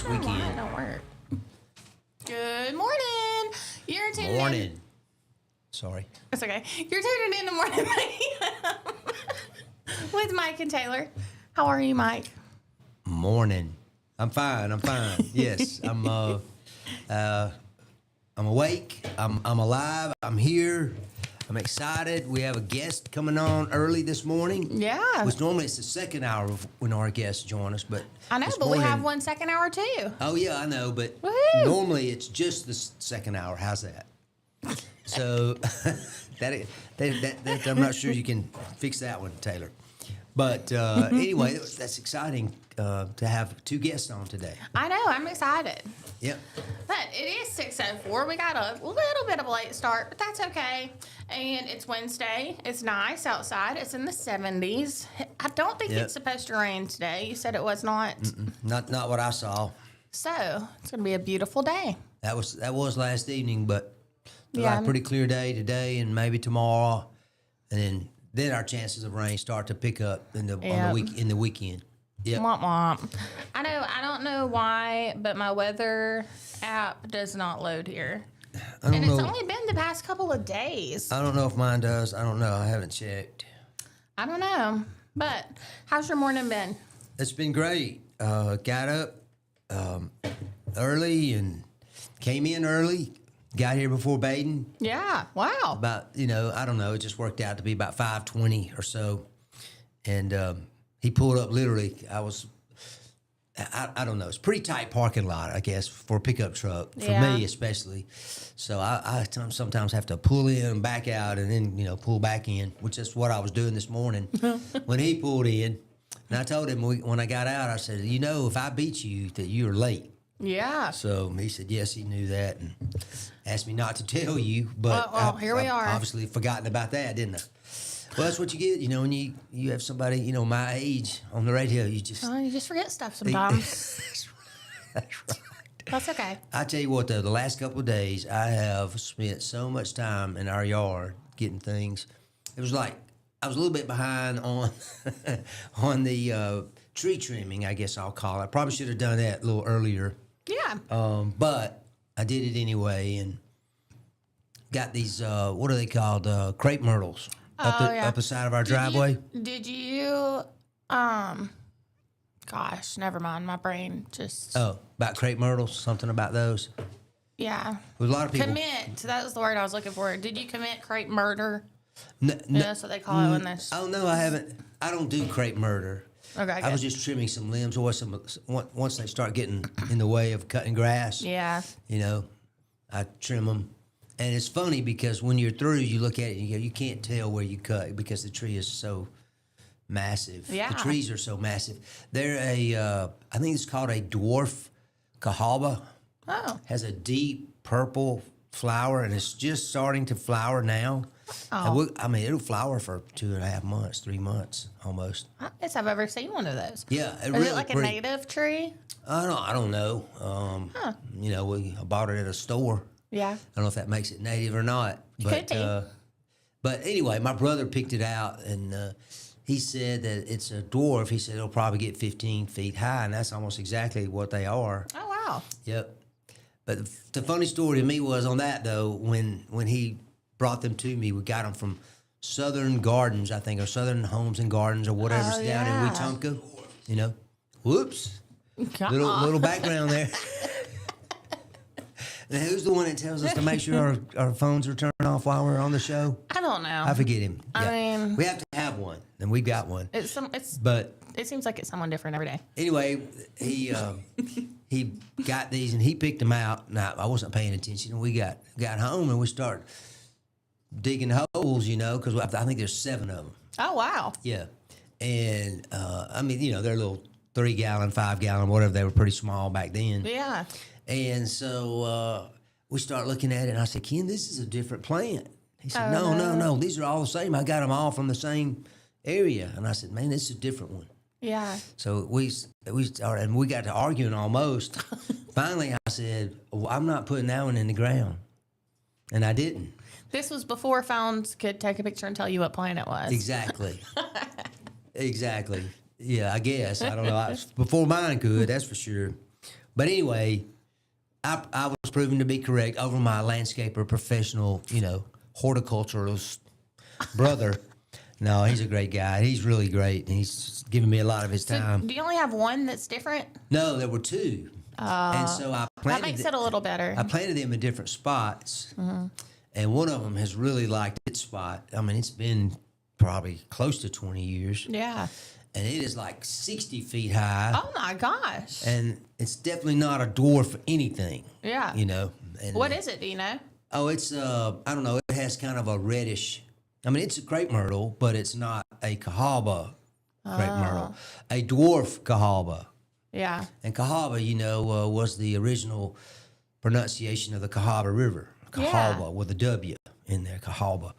next weekend. It don't work. Good morning. You're tuning Morning. in. Sorry. It's okay. You're tuning in the morning Mayhem with Mike and Taylor. How are you, Mike? Morning. I'm fine. Yes, I'm awake. I'm alive. I'm here. I'm excited. We have a guest coming on early this morning. Yeah. Which normally it's the second hour when our guests join us, but I know, this but morning, we have 1 second hour too. Oh yeah, I know, but Woohoo. normally it's just the second hour. How's that? So that I'm not sure you can fix that one, Taylor. But anyway, that's exciting to have two guests on today. I know. I'm excited. Yep. But it is 6:04. We got a little bit of a late start, but that's okay. And it's Wednesday. It's nice outside. It's in the 70s. I don't think it's supposed to rain today. You said it was not. Not what I saw. So it's going to be a beautiful day. That was last evening, but Yeah. like a pretty clear day today and maybe tomorrow, and then our chances of rain start to pick up in the weekend. Yep. Womp womp. I know. I don't know why, but my weather app does not load here. And it's only been the past couple of days. I don't know if mine does. I don't know. I haven't checked. I don't know. But how's your morning been? It's been great. Got up early and came in early. Got here before Baden. Yeah. Wow. About, I don't know. It just worked out to be about 5:20 or so. And he pulled up literally. I don't know. It's a pretty tight parking lot, I guess, for a pickup truck, for me especially. So I sometimes have to pull in, back out, and then, pull back in, which is what I was doing this morning when he pulled in. And I told him when I got out, I said, if I beat you, that you're late. Yeah. So he said, yes, he knew that, and asked me not to tell you. But well, here we are. Obviously forgotten about that, didn't I? Well, that's what you get, when you have somebody, my age on the radio. You just forget stuff sometimes. That's right. That's okay. I tell you what, though, the last couple of days, I have spent so much time in our yard getting things. It was like I was a little bit behind on on the tree trimming, I guess I'll call it. I probably should have done that a little earlier. Yeah. But I did it anyway and got these, what are they called, crepe myrtles up the side of our driveway. Did you, gosh, never mind. My brain just. Oh, about crepe myrtles, something about those. Yeah. With a lot of people. Commit. That was the word I was looking for. Did you commit crepe murder? No, That's what they call it when there's. Oh, no, I haven't. I don't do crepe murder. Okay, I was just trimming some limbs or once they start getting in the way of cutting grass. Yeah. I trim them. And it's funny because when you're through, you look at it and you can't tell where you cut because the tree is so massive. Yeah. The trees are so massive. They're I think it's called a dwarf cahaba. Oh. Has a deep purple flower and it's just starting to flower now. Oh. It'll flower for 2.5 months, 3 months almost. I guess I've ever seen one of those. Yeah. Is it like a native tree? I don't know. I bought it at a store. Yeah. I don't know if that makes it native or not. Could be. But anyway, my brother picked it out, and he said that it's a dwarf. He said it'll probably get 15 feet high, and that's almost exactly what they are. Oh, wow. Yep. But the funny story to me was on that, though, when he brought them to me, we got them from Southern Gardens, I think, or Southern Homes and Gardens or whatever's down in Wetumpka. Whoops. Little background there. Now, who's the one that tells us to make sure our phones are turned off while we're on the show? I don't know. I forget him. I mean, we have to have one, and we've got one. But it seems like it's someone different every day. Anyway, he got these and he picked them out. Now I wasn't paying attention, and we got home and we started digging holes, because I think there's 7 of them. Oh wow! Yeah, and they're little 3-gallon, 5-gallon, whatever. They were pretty small back then. Yeah. And so we start looking at it, and I said, Ken, this is a different plant. He said, no, these are all the same. I got them all from the same area. And I said, man, this is a different one. Yeah. So we started, and we got to arguing almost. Finally, I said, I'm not putting that one in the ground. And I didn't. This was before phones could take a picture and tell you what plant it was. Exactly. Exactly. Yeah, I guess. I don't know. Before mine could, that's for sure. But anyway, I was proven to be correct over my landscaper professional, horticulturalist brother. No, he's a great guy. He's really great. And he's given me a lot of his time. Do you only have one that's different? No, there were two. And so I planted That makes it a little better. I planted them in different spots. And one of them has really liked its spot. I mean, it's been probably close to 20 years. Yeah. And it is like 60 feet high. Oh, my gosh. And it's definitely not a dwarf anything. Yeah. And, What is it? Do you know? Oh, it's, I don't know. It has kind of a reddish, I mean, it's a crepe myrtle, but it's not a Cahaba crepe myrtle. A dwarf Cahaba. Yeah. And Cahaba, was the original pronunciation of the Cahaba River. Cahaba with a W in there, Cahaba.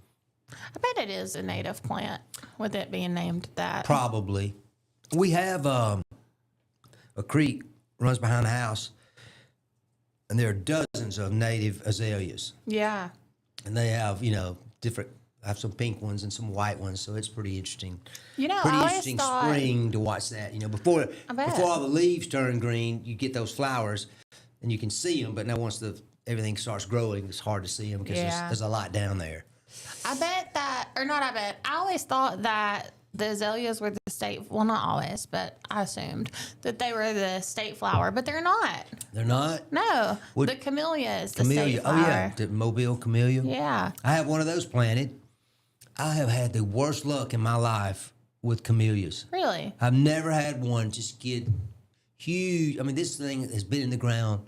I bet it is a native plant with it being named that. Probably. We have a creek runs behind the house, and there are dozens of native azaleas. Yeah. And they have, different. I have some pink ones and some white ones, so it's pretty interesting. I Pretty always interesting thought, spring to watch that. Before bet. all the leaves turn green, you get those flowers, and you can see them. But now once everything starts growing, it's hard to see them because there's a lot down there. I bet that, or not I bet, I always thought that the azaleas were the state, well, not always, but I assumed that they were the state flower, but they're not. They're not? No. What- The camellia is the Camellia. state flower. Oh, yeah. The Mobile camellia. Yeah. I have one of those planted. I have had the worst luck in my life with camellias. Really? I've never had one just get huge. I mean, this thing has been in the ground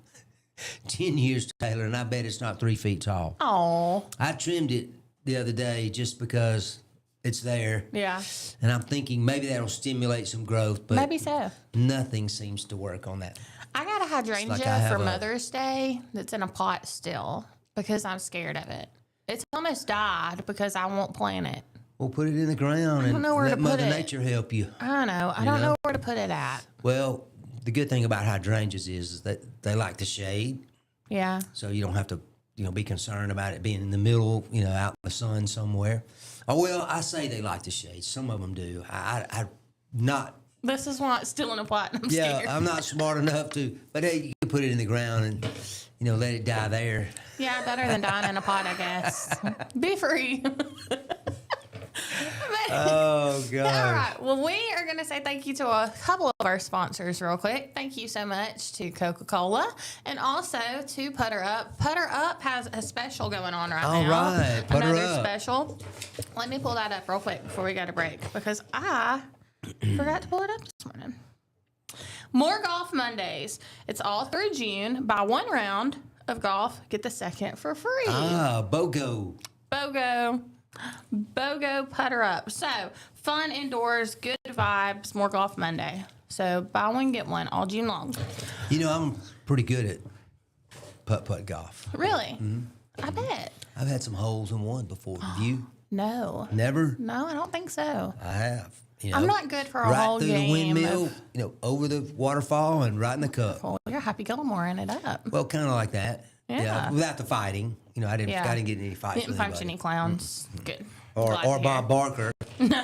10 years, Taylor, and I bet it's not 3 feet tall. Oh. I trimmed it the other day just because it's there. Yeah. And I'm thinking maybe that'll stimulate some growth, but Maybe so. nothing seems to work on that. I got a hydrangea like I have for a- Mother's Day that's in a pot still because I'm scared of it. It's almost died because I won't plant it. Well, put it in the ground and know where let to put Mother it. Nature help you. I know. I don't know where to put it at. Well, the good thing about hydrangeas is that they like the shade, Yeah. so you don't have to, be concerned about it being in the middle, out in the sun somewhere. Oh, well, I say they like the shade. Some of them do. I not. This is why it's still in a pot and I'm scared. I'm not smart enough to. But hey, you can put it in the ground and, let it die there. Yeah, better than dying in a pot, I guess. Be free. Oh, God. All right. Well, we are going to say thank you to a couple of our sponsors real quick. Thank you so much to Coca-Cola and also to Putter Up. Putter Up has a special going on right now. All right. Putter Another Up. special. Let me pull that up real quick before we go to break because I forgot to pull it up this morning. More Golf Mondays. It's all through June. Buy one round of golf, get the second for free. BOGO. BOGO Putter Up. So, fun indoors, good vibes, more Golf Monday. So, buy one, get one all June long. I'm pretty good at putt-putt golf. Really? I bet. I've had some holes in one before. Have you? No. Never? No, I don't think so. I have. I'm not good for a right whole through game. the windmill, over the waterfall and right in the cup. Well, you're Happy Gilmore-ing it up. Well, kind of like that. Yeah. Without the fighting. I didn't Yeah. get in any fights Didn't with punch anybody. any clowns. Good. Or Glad to hear. Bob Barker. No.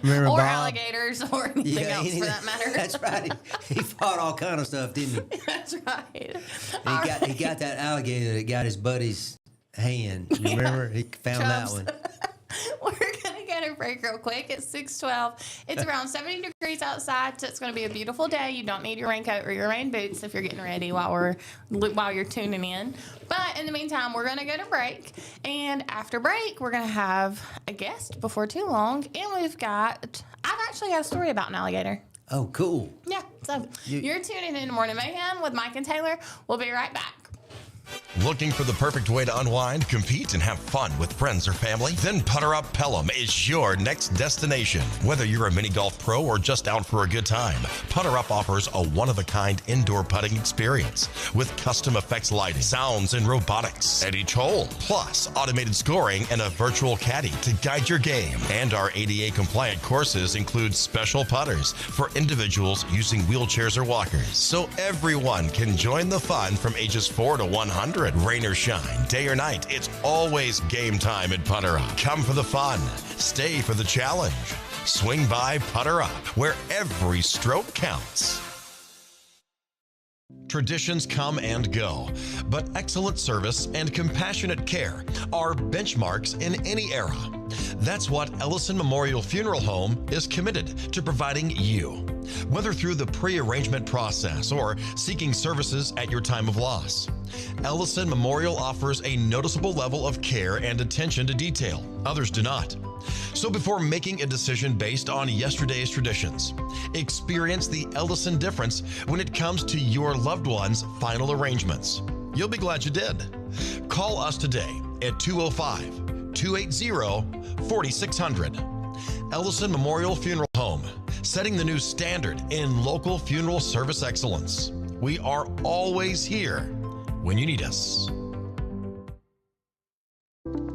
Remember or Bob? alligators or anything else for that matter. That's right. He fought all kind of stuff, didn't he? That's right. And he got that alligator that got his buddy's hand. You remember? He found Chubbs. that one. We're going to get a break real quick. It's 6:12. It's around 70 degrees outside, so it's going to be a beautiful day. You don't need your raincoat or your rain boots if you're getting ready while you're tuning in. But in the meantime, we're going to go to break. And after break, we're going to have a guest before too long. And I've actually got a story about an alligator. Oh, cool. Yeah, so you're tuning in to Morning Mayhem with Mike and Taylor. We'll be right back. Looking for the perfect way to unwind, compete, and have fun with friends or family? Then Putter Up Pelham is your next destination. Whether you're a mini golf pro or just out for a good time, Putter Up offers a one-of-a-kind indoor putting experience with custom effects lighting, sounds, and robotics at each hole, plus automated scoring and a virtual caddy to guide your game. And our ADA-compliant courses include special putters for individuals using wheelchairs or walkers, so everyone can join the fun from ages 4 to 100. Rain or shine, day or night, it's always game time at Putter Up. Come for the fun, stay for the challenge. Swing by Putter Up, where every stroke counts. Traditions come and go, but excellent service and compassionate care are benchmarks in any era. That's what Ellison Memorial Funeral Home is committed to providing you. Whether through the pre-arrangement process or seeking services at your time of loss, Ellison Memorial offers a noticeable level of care and attention to detail. Others do not. So before making a decision based on yesterday's traditions, experience the Ellison difference when it comes to your loved one's final arrangements. You'll be glad you did. Call us today at 205-280-4600. Ellison Memorial Funeral Home, setting the new standard in local funeral service excellence. We are always here when you need us.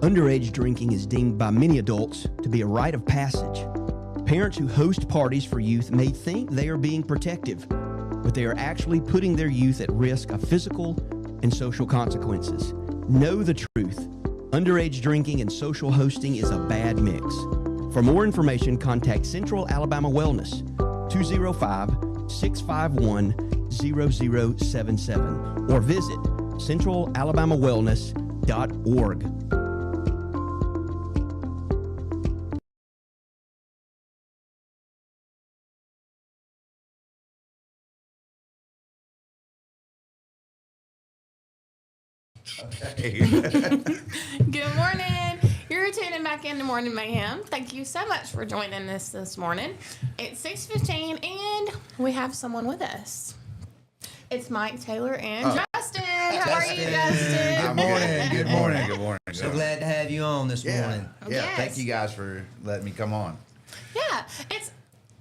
Underage drinking is deemed by many adults to be a rite of passage. Parents who host parties for youth may think they are being protective, but they are actually putting their youth at risk of physical and social consequences. Know the truth. Underage drinking and social hosting is a bad mix. For more information, contact Central Alabama Wellness, 205-651-0077, or visit centralalabamawellness.org. Okay. Good morning. You're tuning back into Morning Mayhem. Thank you so much for joining us this morning. It's 6:15 and we have someone with us. It's Mike, Taylor, and Justin. How are you, Justin? Good morning. Good morning. Good morning. So glad to have you on this morning. Yeah. Yes. Thank you guys for letting me come on. Yeah,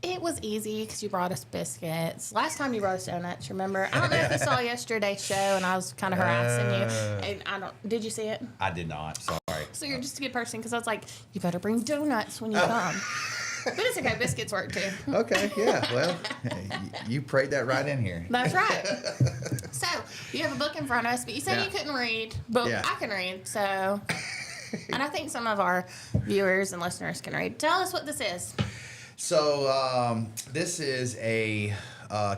it was easy because you brought us biscuits. Last time you brought us donuts, remember? I don't know if you saw yesterday's show and I was kind of harassing you. And did you see it? I did not. Sorry. So you're just a good person because I was like, you better bring donuts when you come. But it's okay, biscuits work too. Okay. Yeah. Well, you prayed that right in here. That's right. So you have a book in front of us, but you said Yeah. you couldn't read, but Yeah. I can read. So, and I think some of our viewers and listeners can read. Tell us what this is. So this is a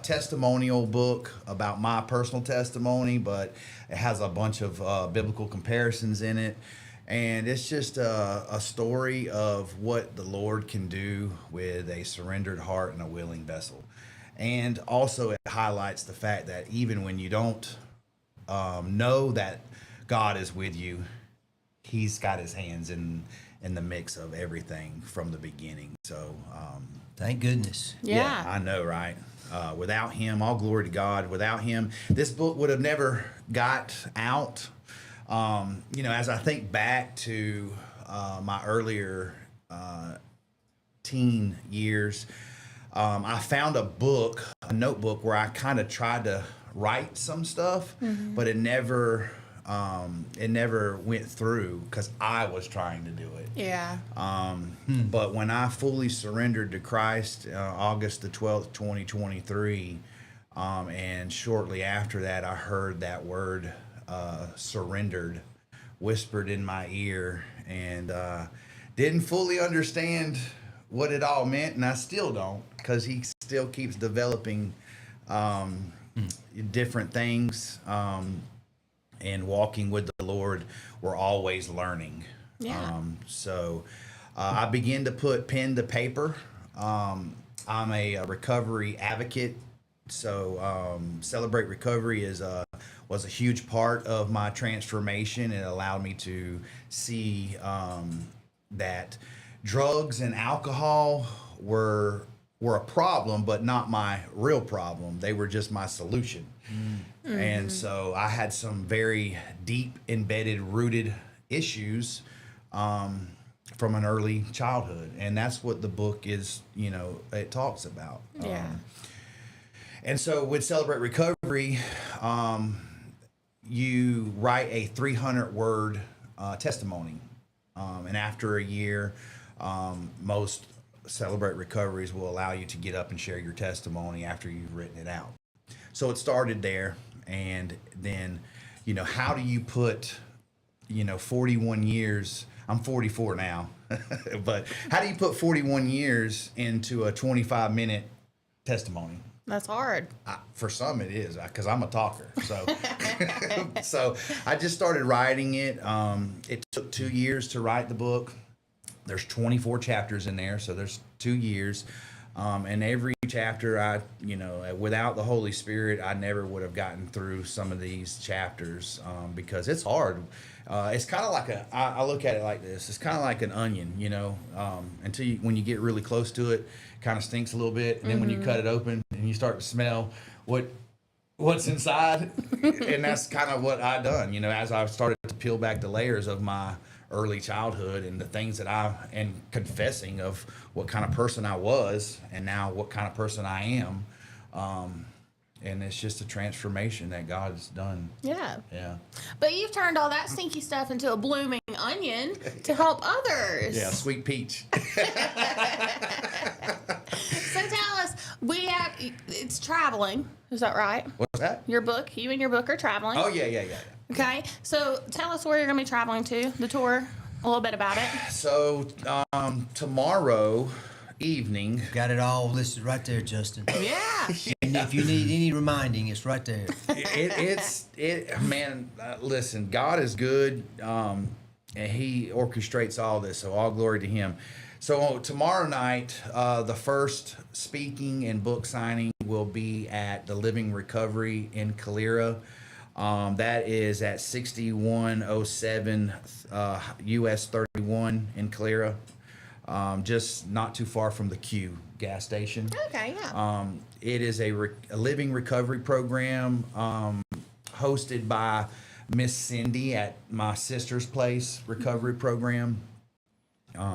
testimonial book about my personal testimony, but it has a bunch of biblical comparisons in it. And it's just a story of what the Lord can do with a surrendered heart and a willing vessel. And also it highlights the fact that even when you don't know that God is with you, He's got His hands in the mix of everything from the beginning. So Thank goodness. Yeah. I know, right? Without Him, all glory to God. Without Him, this book would have never got out. As I think back to my earlier teen years, I found a notebook where I kind of tried to write some stuff, but it never went through because I was trying to do it. Yeah. But when I fully surrendered to Christ, August the 12th, 2023, and shortly after that, I heard that word surrendered whispered in my ear, and didn't fully understand what it all meant, and I still don't, because He still keeps developing different things, and walking with the Lord. We're always learning. Yeah. I begin to put pen to paper. I'm a recovery advocate. So Celebrate Recovery was a huge part of my transformation. It allowed me to see that drugs and alcohol were a problem, but not my real problem. They were just my solution. Mm-hmm. And so I had some very deep, embedded, rooted issues from an early childhood. And that's what the book is, it talks about. Yeah. And so with Celebrate Recovery, you write a 300-word testimony. And after a year, most Celebrate Recoveries will allow you to get up and share your testimony after you've written it out. So it started there. And then, how do you put, 41 years, I'm 44 now, but how do you put 41 years into a 25-minute testimony? That's hard. For some it is, because I'm a talker. So, so I just started writing it. It took 2 years to write the book. There's 24 chapters in there, so there's 2 years. And every chapter, without the Holy Spirit, I never would have gotten through some of these chapters because it's hard. It's kind of like I look at it like this. It's kind of like an onion, when you get really close to it, kind of stinks a little bit. And then when you cut it open and you start to smell what's inside, and that's kind of what I done, as I started to peel back the layers of my early childhood and the things that and confessing of what kind of person I was and now what kind of person I am. And it's just a transformation that God's done. Yeah. Yeah. But you've turned all that stinky stuff into a blooming onion to help others. Yeah, sweet peach. So tell us, it's traveling. Is that right? What's that? You and your book are traveling. Oh, yeah. Okay. So tell us where you're going to be traveling to, the tour, a little bit about it. So tomorrow evening. Got it all listed right there, Justin. Yeah. And if you need any reminding, it's right there. Listen, God is good, and He orchestrates all this, so all glory to Him. So tomorrow night, the first speaking and book signing will be at the Living Recovery in Calera. That is at 6107 US 31 in Calera. Just not too far from the Q gas station. Okay, yeah. It is a living recovery program hosted by Miss Cindy at my sister's place recovery program.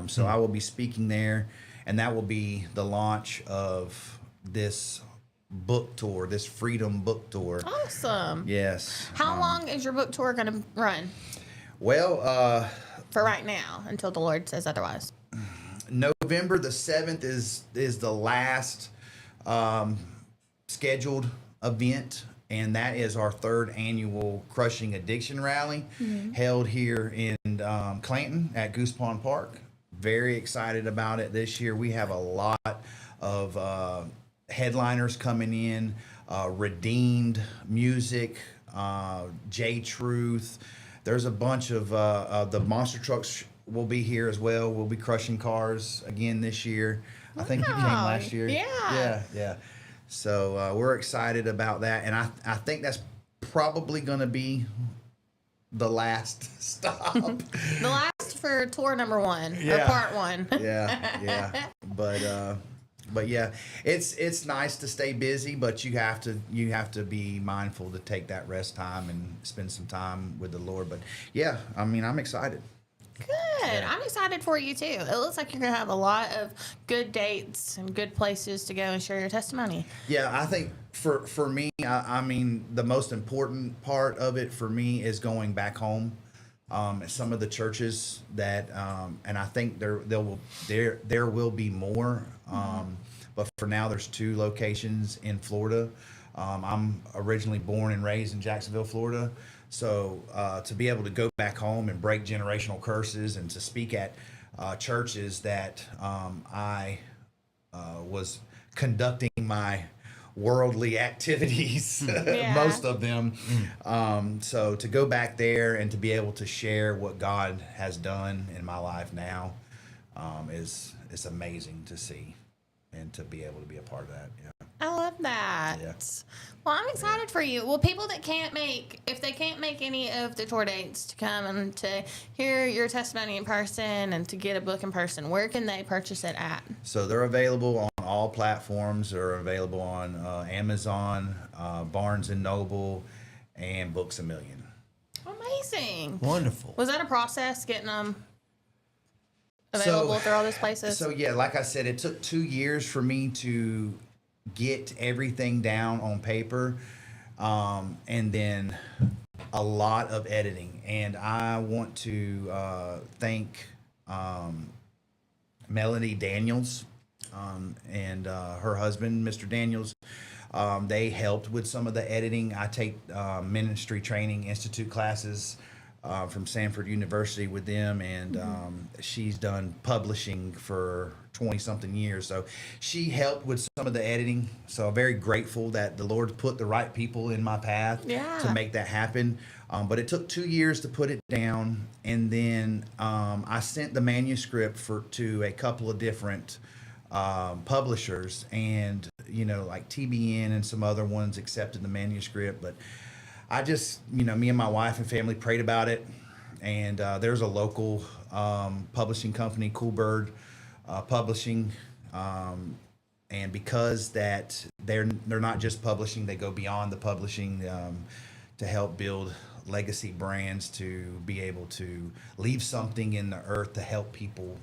So I will be speaking there, and that will be the launch of this book tour, this Freedom Book Tour. Awesome. Yes. How long is your book tour going to run? Well, for right now, until the Lord says otherwise. November the 7th is the last scheduled event, and that is our third annual Crushing Addiction Rally held here in Clanton at Goose Pond Park. Very excited about it this year. We have a lot of headliners coming in, Redeemed Music, J Truth. There's a bunch of the monster trucks will be here as well. We'll be crushing cars again this year. I think you came last year. Yeah. So we're excited about that, and I think that's probably going to be the last stop. The last for tour number 1 or part 1. Yeah. But yeah, it's nice to stay busy, but you have to be mindful to take that rest time and spend some time with the Lord. But yeah, I mean, I'm excited. Good. Yeah. I'm excited for you too. It looks like you're going to have a lot of good dates and good places to go and share your testimony. Yeah, I think for me, I mean, the most important part of it for me is going back home. Some of the churches that, and I think there will be more. But for now, there's 2 locations in Florida. I'm originally born and raised in Jacksonville, Florida. So to be able to go back home and break generational curses and to speak at churches that I was conducting my worldly activities, most of them. So to go back there and to be able to share what God has done in my life now is amazing to see and to be able to be a part of that. Yeah. I love that. Yeah. Well, I'm excited for you. Well, people that if they can't make any of the tour dates to come and to hear your testimony in person and to get a book in person, where can they purchase it at? So they're available on all platforms. They're available on Amazon, Barnes & Noble, and Books A Million. Amazing. Wonderful. Was that a process getting them available through all those places? So, yeah, like I said, it took 2 years for me to get everything down on paper, and then a lot of editing. And I want to thank Melanie Daniels and her husband, Mr. Daniels. They helped with some of the editing. I take Ministry Training Institute classes from Sanford University with them, and she's done publishing for 20-something years. So she helped with some of the editing. So I'm very grateful that the Lord put the right people in my path to make that happen. But it took 2 years to put it down, and then I sent the manuscript to a couple of different publishers, and like TBN and some other ones accepted the manuscript. But I just, me and my wife and family prayed about it, and there's a local publishing company, Cool Bird Publishing, and because that they're not just publishing, they go beyond the publishing to help build legacy brands, to be able to leave something in the earth to help people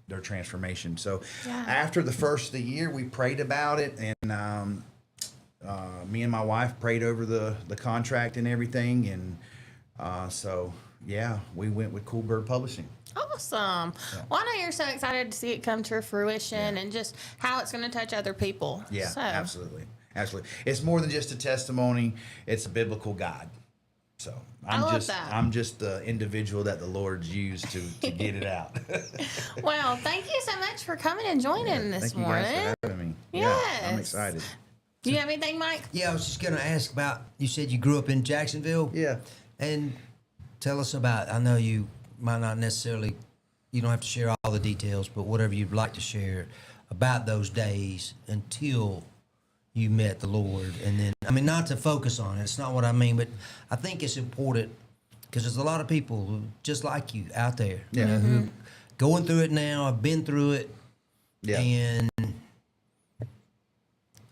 their transformation. So after the first of the year, we prayed about it, and me and my wife prayed over the contract and everything, and so we went with Cool Bird Publishing. Awesome. Yeah. Well, I know you're so excited to see it come to fruition and just how it's going to touch other people. Yeah, absolutely. It's more than just a testimony. It's a biblical guide. So I'm just the individual that the Lord's used to get it out. Well, thank you so much for coming and joining this morning. Thank you guys for having me. Yes. Yeah, I'm excited. Do you have anything, Mike? Yeah, I was just going to ask about, you said you grew up in Jacksonville? Yeah. And tell us about, I know you might not necessarily, you don't have to share all the details, but whatever you'd like to share about those days until you met the Lord. And then, I mean, not to focus on it, it's not what I mean, but I think it's important because there's a lot of people who, just like you out there, who are going through it now, have been through it, and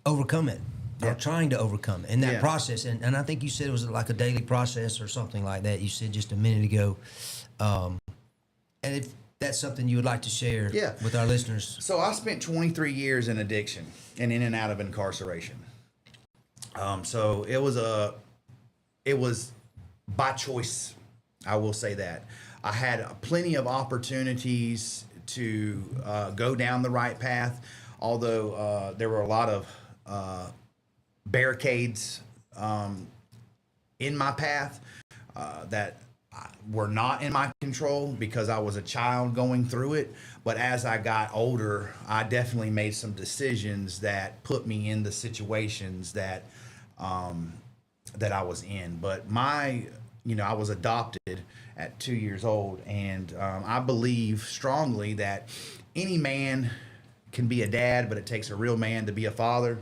overcome it, or trying to overcome it in that process. And I think you said it was like a daily process or something like that. You said just a minute ago. And if that's something you would like to share with our listeners. So I spent 23 years in addiction and in and out of incarceration. So it was by choice. I will say that. I had plenty of opportunities to go down the right path, although there were a lot of barricades in my path that were not in my control because I was a child going through it. But as I got older, I definitely made some decisions that put me in the situations that that I was in. But I was adopted at 2 years old, and I believe strongly that any man can be a dad, but it takes a real man to be a father.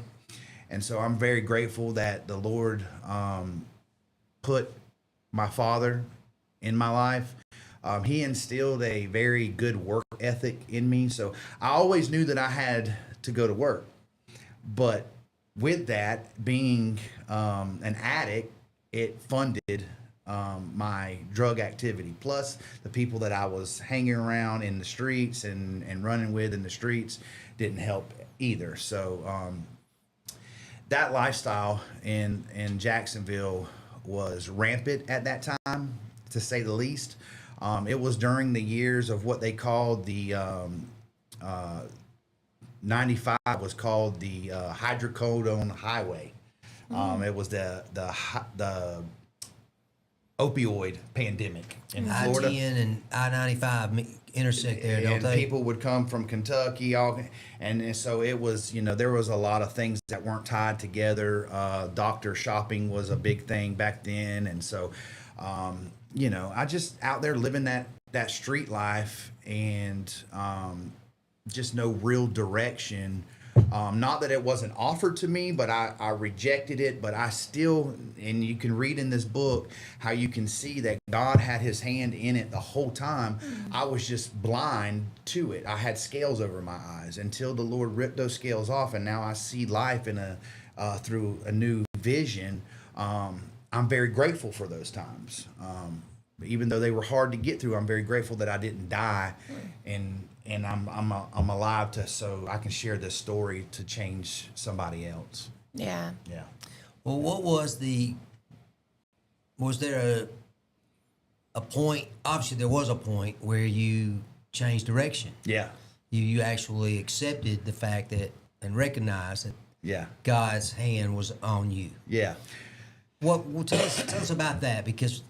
And so I'm very grateful that the Lord put my father in my life. He instilled a very good work ethic in me. So I always knew that I had to go to work. But with that, being an addict, it funded my drug activity. Plus the people that I was hanging around in the streets and running with in the streets didn't help either. So that lifestyle in Jacksonville was rampant at that time, to say the least. It was during the years of what they called the 95 was called the hydrocodone highway. It was the opioid pandemic in Florida. I-10 and I-95 intersect there, don't they? And people would come from Kentucky, and so it was, there was a lot of things that weren't tied together. Doctor shopping was a big thing back then, and so, I just out there living that street life and just no real direction. Not that it wasn't offered to me, but I rejected it. But I still, and you can read in this book how you can see that God had his hand in it the whole time. I was just blind to it. I had scales over my eyes until the Lord ripped those scales off, and now I see life through a new vision. I'm very grateful for those times. Even though they were hard to get through, I'm very grateful that I didn't die, and I'm alive so I can share this story to change somebody else. Yeah. Yeah. Well, was there a point? Obviously, there was a point where you changed direction. Yeah. You actually accepted the fact that and recognized that God's hand was on you. Yeah. Well, tell us about that, because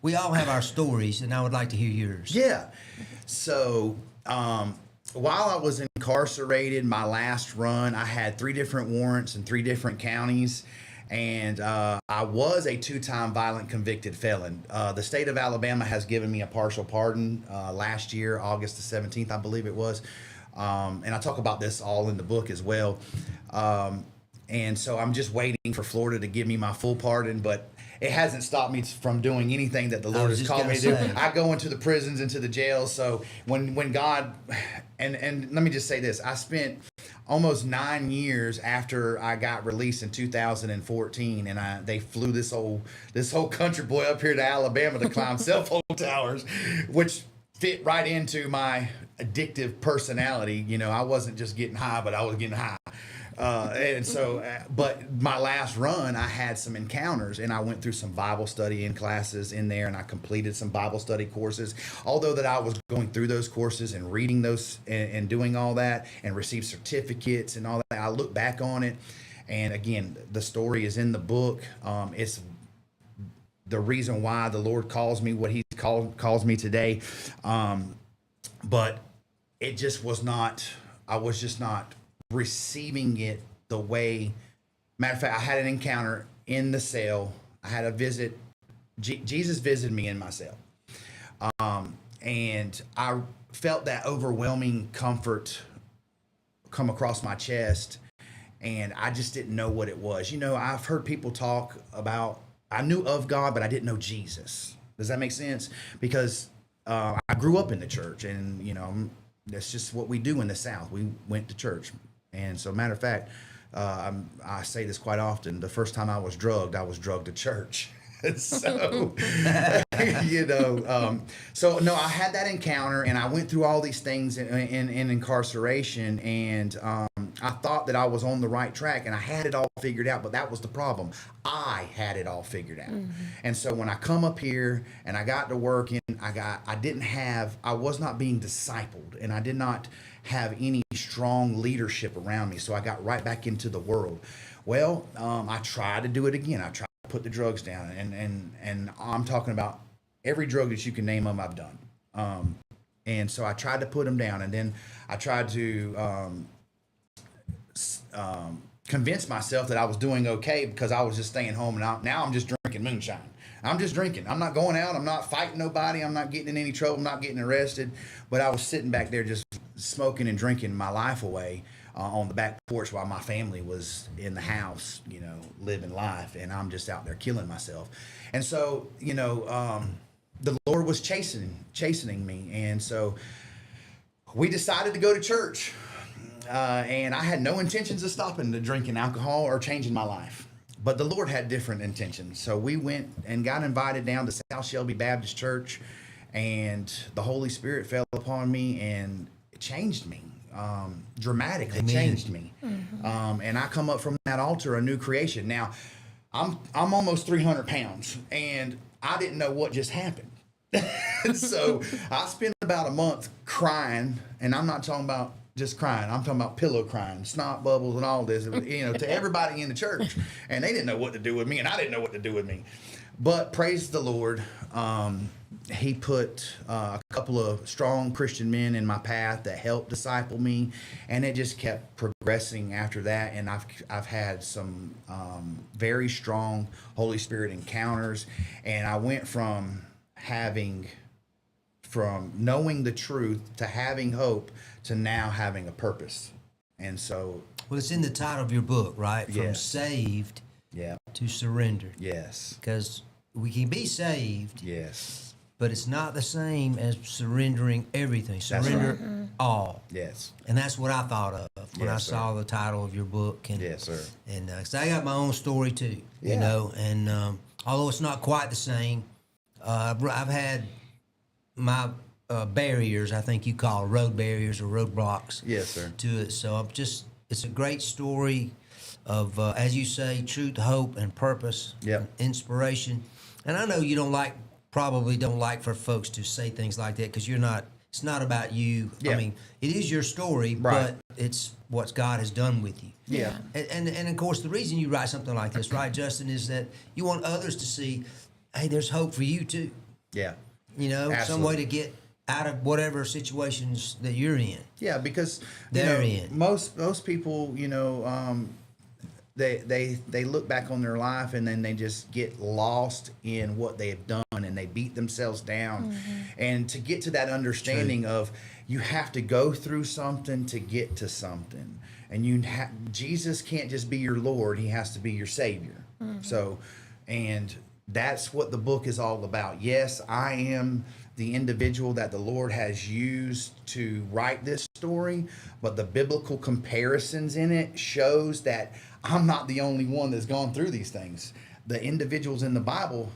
we all have our stories, and I would like to hear yours. Yeah. So, while I was incarcerated, my last run, I had 3 different warrants in 3 different counties. And I was a 2-time violent convicted felon. The state of Alabama has given me a partial pardon last year, August the 17th, I believe it was. And I talk about this all in the book as well. And so I'm just waiting for Florida to give me my full pardon, but it hasn't stopped me from doing anything that the Lord has called me to do. I go into the prisons, into the jails. So when God, and let me just say this, I spent almost 9 years after I got released in 2014, and they flew this whole country boy up here to Alabama to climb cell phone towers, which fit right into my addictive personality. You know, I wasn't just getting high, but I was getting high. And so, but my last run, I had some encounters, and I went through some Bible study in classes in there, and I completed some Bible study courses. Although that I was going through those courses and reading those and doing all that and received certificates and all that, I look back on it, and again, the story is in the book. It's the reason why the Lord calls me what He calls me today. But it just was not. I was just not receiving it the way. Matter of fact, I had an encounter in the cell. I had a visit. Jesus visited me in my cell, and I felt that overwhelming comfort come across my chest, and I just didn't know what it was. You know, I've heard people talk about, I knew of God, but I didn't know Jesus. Does that make sense? Because I grew up in the church, and you know, that's just what we do in the South. We went to church. And so, matter of fact, I say this quite often. The first time I was drugged to church. So, you know, so no, I had that encounter, and I went through all these things in incarceration, and I thought that I was on the right track, and I had it all figured out, but that was the problem. I had it all figured out. Mm-hmm. And so when I come up here and I got to work, I was not being discipled, and I did not have any strong leadership around me. So I got right back into the world. Well, I tried to do it again. I tried to put the drugs down, and I'm talking about every drug that you can name them, I've done. And so I tried to put them down, and then I tried to convince myself that I was doing okay because I was just staying home, and now I'm just drinking moonshine. I'm just drinking. I'm not going out. I'm not fighting nobody. I'm not getting in any trouble. I'm not getting arrested. But I was sitting back there just smoking and drinking my life away on the back porch while my family was in the house, you know, living life. And I'm just out there killing myself. And so, you know, the Lord was chastening me. And so we decided to go to church. And I had no intentions of stopping the drinking alcohol or changing my life. But the Lord had different intentions. So we went and got invited down to South Shelby Baptist Church, and the Holy Spirit fell upon me and it changed me, dramatically. Amen. Changed me. Mm-hmm. And I come up from that altar a new creation. Now, I'm almost 300 pounds, and I didn't know what just happened. So I spent about a month crying, and I'm not talking about just crying. I'm talking about pillow crying, snot bubbles and all this, you know, to everybody in the church. And they didn't know what to do with me, and I didn't know what to do with me. But praise the Lord, He put a couple of strong Christian men in my path that helped disciple me, and it just kept progressing after that. And I've had some very strong Holy Spirit encounters, and I went from knowing the truth to having hope to now having a purpose. And so, well, it's in the title of your book, right? From yes. Saved to surrendered. Yes. Because we can be saved. Yes. But it's not the same as surrendering everything. Surrender right. all. Yes. And that's what I thought of when I saw sir. the title of your book. And, yes, sir. And 'cause I got my own story too, you know. And although it's not quite the same, I've had my barriers, I think you call road barriers or roadblocks. Yes, sir. To it. So it's a great story of, as you say, truth, hope, and purpose. Yep. Inspiration. And I know you probably don't like for folks to say things like that because it's not about you. Yeah. I mean, it is your story, right. but it's what God has done with you. Yeah. And of course, the reason you write something like this, right, Justin, is that you want others to see, hey, there's hope for you too. Yeah. You know, some Absolutely. way to get out of whatever situations that you're in. Yeah, because They're in. most people, they look back on their life and then they just get lost in what they have done and they beat themselves down. And to get to that understanding of you have to go through something to get to something, and Jesus can't just be your Lord; He has to be your Savior. So, and that's what the book is all about. Yes, I am the individual that the Lord has used to write this story, but the biblical comparisons in it shows that I'm not the only one that's gone through these things. The individuals in the Bible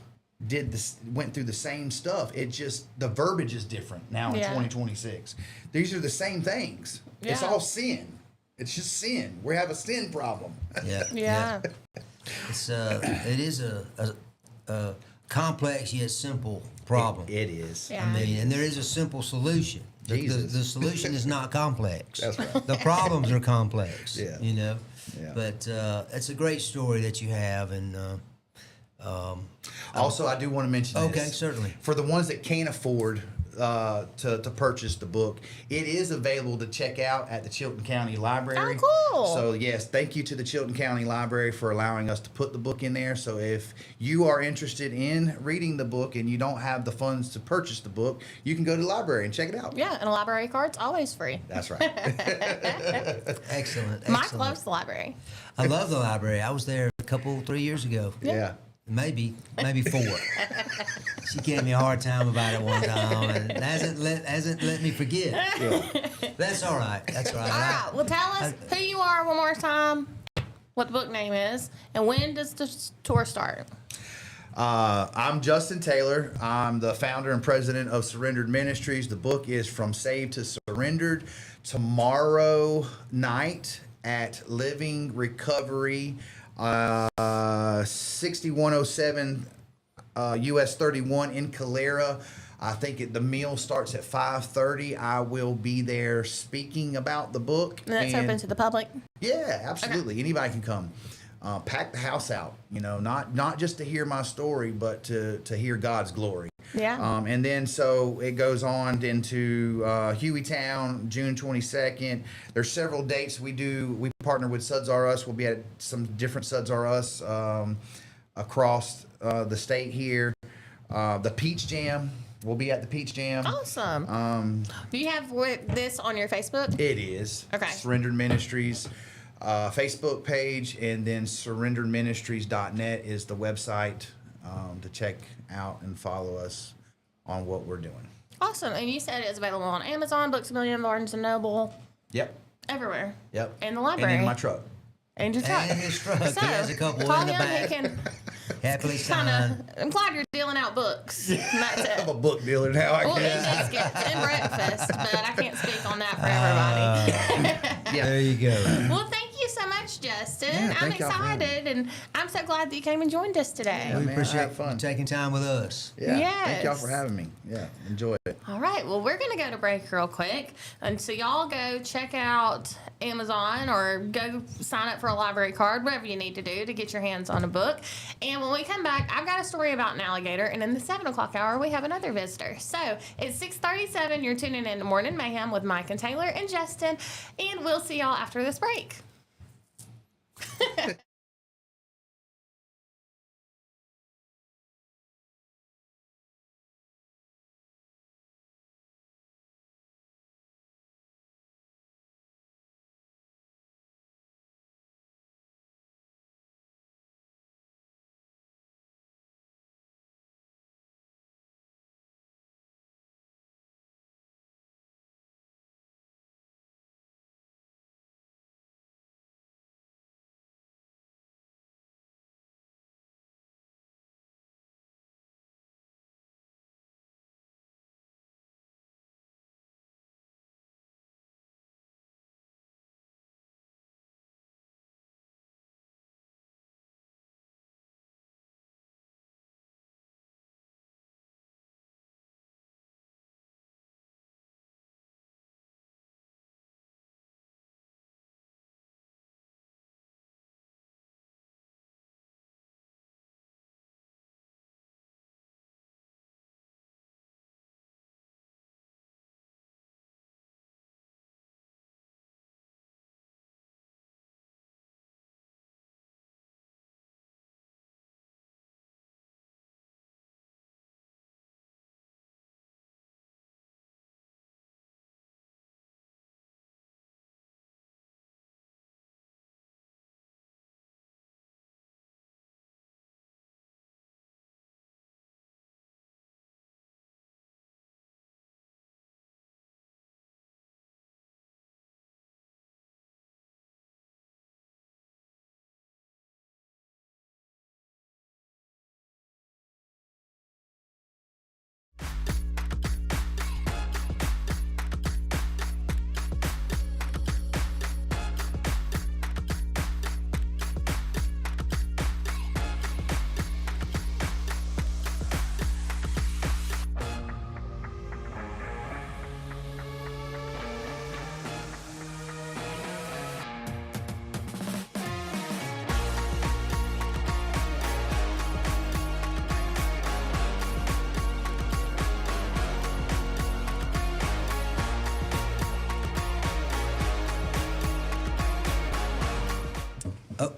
went through the same stuff. It just, the verbiage is different now in 2026. These are the same things. It's all sin. It's just sin. We have a sin problem. Yeah. It is a complex yet simple problem. It is. Yeah. I mean, and there is a simple solution. Jesus. The solution is not complex. That's right. The problems are complex. Yeah. You know. Yeah. But it's a great story that you have, and Also, I do want to mention this. Okay, certainly. For the ones that can't afford to purchase the book, it is available to check out at the Chilton County Library. Oh, cool. So, yes, thank you to the Chilton County Library for allowing us to put the book in there. So, if you are interested in reading the book and you don't have the funds to purchase the book, you can go to the library and check it out. Yeah, and a library card's always free. That's right. excellent. Mike excellent. loves the library. I love the library. I was there 3 years ago. Yeah. Maybe 4. She gave me a hard time about it one time, and hasn't let me forget. That's all right. That's all right. All right, well, tell us who you are one more time, what the book name is, and when does the tour start? I'm Justin Taylor. I'm the founder and president of Surrendered Ministries. The book is From Saved to Surrendered. Tomorrow night at Living Recovery, 6107 US 31 in Calera. I think the meal starts at 5:30. I will be there speaking about the book. And that's open to the public? Yeah, absolutely. Anybody can come. Pack the house out, not just to hear my story, but to hear God's glory. Yeah. And then so it goes on into Hueytown, June 22nd. There's several dates we do. We partner with Suds R Us. We'll be at some different Suds R Us across the state here. The Peach Jam. We'll be at the Peach Jam. Awesome. Do you have this on your Facebook? It is. Okay. Surrendered Ministries Facebook page, and then surrenderedministries.net is the website to check out and follow us on what we're doing. Awesome. And you said it's available on Amazon, Books A Million, Barnes & Noble, Yep. everywhere. Yep. And the library. And in my truck. And your truck. And his truck. So, He has a couple call in the him, back. he can Happily kind signed. of, I'm glad you're dealing out books. And that's it. I'm a book dealer now, I Well, guess. and biscuits and breakfast, but I can't speak on that for everybody. Yeah. There you go. Well, thank you so much, Justin. Yeah, I'm thank y'all for having me. excited, and I'm so glad that you came and joined us today. Yeah, We man, I appreciate had fun. you taking time with us. Yeah. Yes. Thank y'all for having me. Yeah. Enjoy it. All right, well, we're going to go to break real quick. And so y'all go check out Amazon or go sign up for a library card, whatever you need to do to get your hands on a book. And when we come back, I've got a story about an alligator. And in the 7 o'clock hour, we have another visitor. So it's 6:37. You're tuning in to Morning Mayhem with Mike and Taylor and Justin. And we'll see y'all after this break.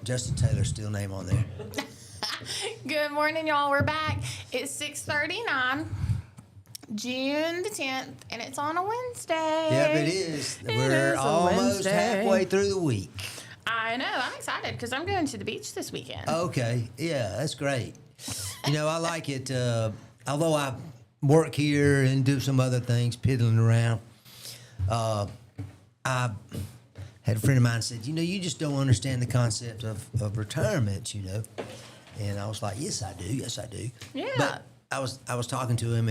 Justin Taylor's still name on there. Good morning, y'all. We're back. It's 6:39, June the 10th, and it's on a Wednesday. Yep, it is. It We're is a almost Wednesday. halfway through the week. I know. I'm excited because I'm going to the beach this weekend. Okay, yeah, that's great. You know, I like it. Although I work here and do some other things, piddling around, I had a friend of mine said, you know, you just don't understand the concept of retirement, you know. And I was like, yes, I do. Yeah. But I was talking to him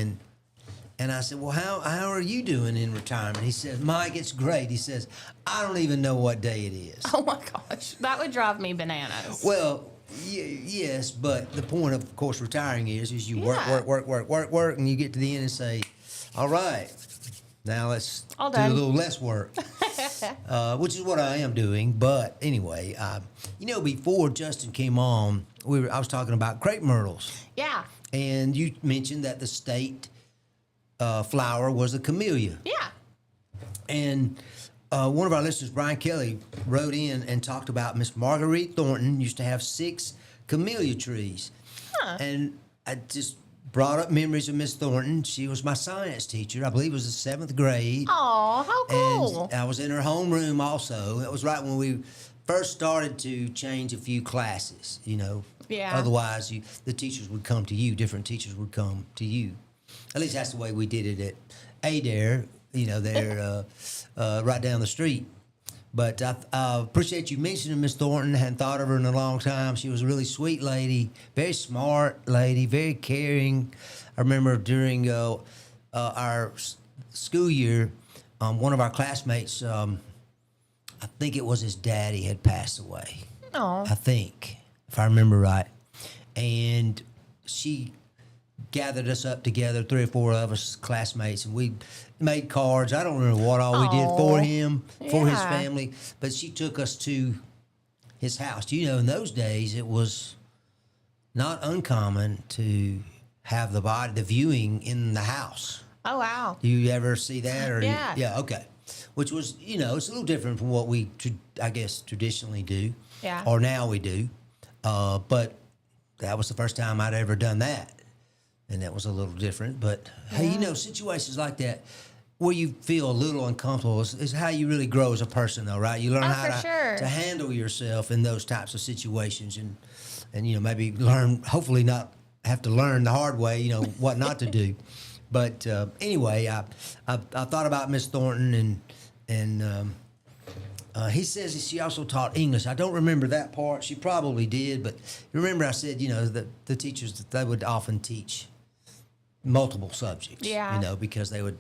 and I said, well, how are you doing in retirement? He says, Mike, it's great. He says, I don't even know what day it is. Oh my gosh, that would drive me bananas. Well, yes, but the point of course, retiring is you Yeah. work, and you get to the end and say, all right, now let's All do a done. little less work, which is what I am doing. But anyway, you know, before Justin came on, I was talking about crepe myrtles, Yeah. and you mentioned that the state flower was a camellia. Yeah. And one of our listeners, Brian Kelly, wrote in and talked about Miss Marguerite Thornton used to have 6 camellia trees. Huh. And I just brought up memories of Miss Thornton. She was my science teacher. I believe it was the 7th grade. Oh, how cool. And I was in her homeroom also. It was right when we first started to change a few classes, you know. Yeah. Otherwise, the teachers would come to you. Different teachers would come to you. At least that's the way we did it at Adair, you know, there right down the street. But I appreciate you mentioning Miss Thornton. I hadn't thought of her in a long time. She was a really sweet lady, very smart lady, very caring. I remember during our school year, one of our classmates, I think it was his daddy, had passed away. Oh. I think, if I remember right. And she gathered us up together, 3 or 4 of us classmates, and we made cards. I don't remember what all we did for him, for his Yeah. family, but she took us to his house. You know, in those days, it was not uncommon to have the viewing in the house. Oh, wow. Do you ever see that? Or Yeah. Yeah, okay. Which was, you know, it's a little different from what we, I guess, traditionally do. Yeah. Or now we do. But that was the first time I'd ever done that. And that was a little different. But, hey, you know, situations like that where you feel a little uncomfortable is how you really grow as a person, though, right? You learn how for sure. to handle yourself in those types of situations and, you know, maybe learn, hopefully not have to learn the hard way, you know, what not to do. But anyway, I thought about Miss Thornton, and he says she also taught English. I don't remember that part. She probably did, but remember I said, you know, that the teachers, that they would often teach multiple subjects. Yeah. You know, because they would.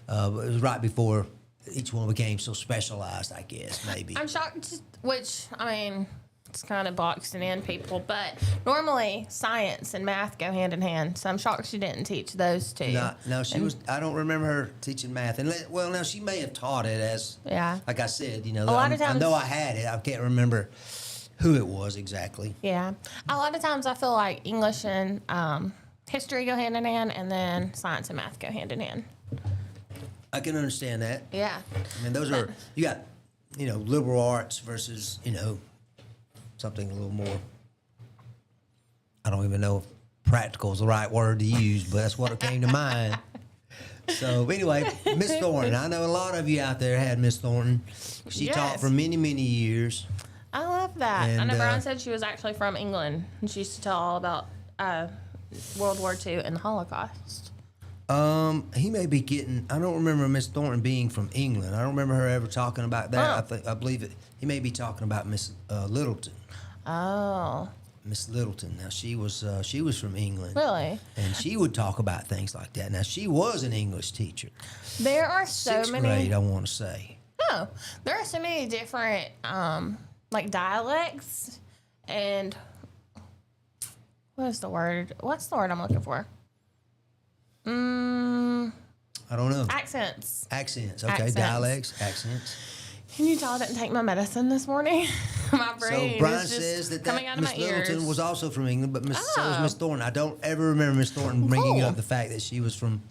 It was right before each one became so specialized, I guess, maybe. I'm shocked, which, I mean, it's kind of boxing in people, but normally science and math go hand in hand, so I'm shocked she didn't teach those two. No, she was. I don't remember her teaching math. And well, now she may have taught it as. Yeah. Like I said, you know, A lot of I times- know I had it. I can't remember who it was exactly. Yeah. A lot of times I feel like English and history go hand in hand, and then science and math go hand in hand. I can understand that. Yeah. I mean, those are, you got, you know, liberal arts versus, you know, something a little more, I don't even know if practical is the right word to use, but that's what came to mind. So anyway, Miss Thornton, I know a lot of you out there had Miss Thornton. She taught Yes. for many, many years. I love that. I And, know Brian said she was actually from England, and she used to tell all about World War II and the Holocaust. He may be getting, I don't remember Miss Thornton being from England. I don't remember her ever talking about that. Oh. I believe it, he may be talking about Miss Littleton. Oh, Miss Littleton. Now she was from England. really? And she would talk about things like that. Now she was an English teacher. There are so 6th many. grade, I want to say. Oh, there are so many different like dialects and what's the word? What's the word I'm looking for? I don't know. Accents. Accents. Okay, Accents. dialects, accents. Can you tell I didn't take my medicine this morning? My brain So Brian is just says that coming out of Miss my ears. Littleton was also from England, but so was Oh. Miss Thornton. I don't ever remember Miss Thornton bringing Cool. up the fact that she was from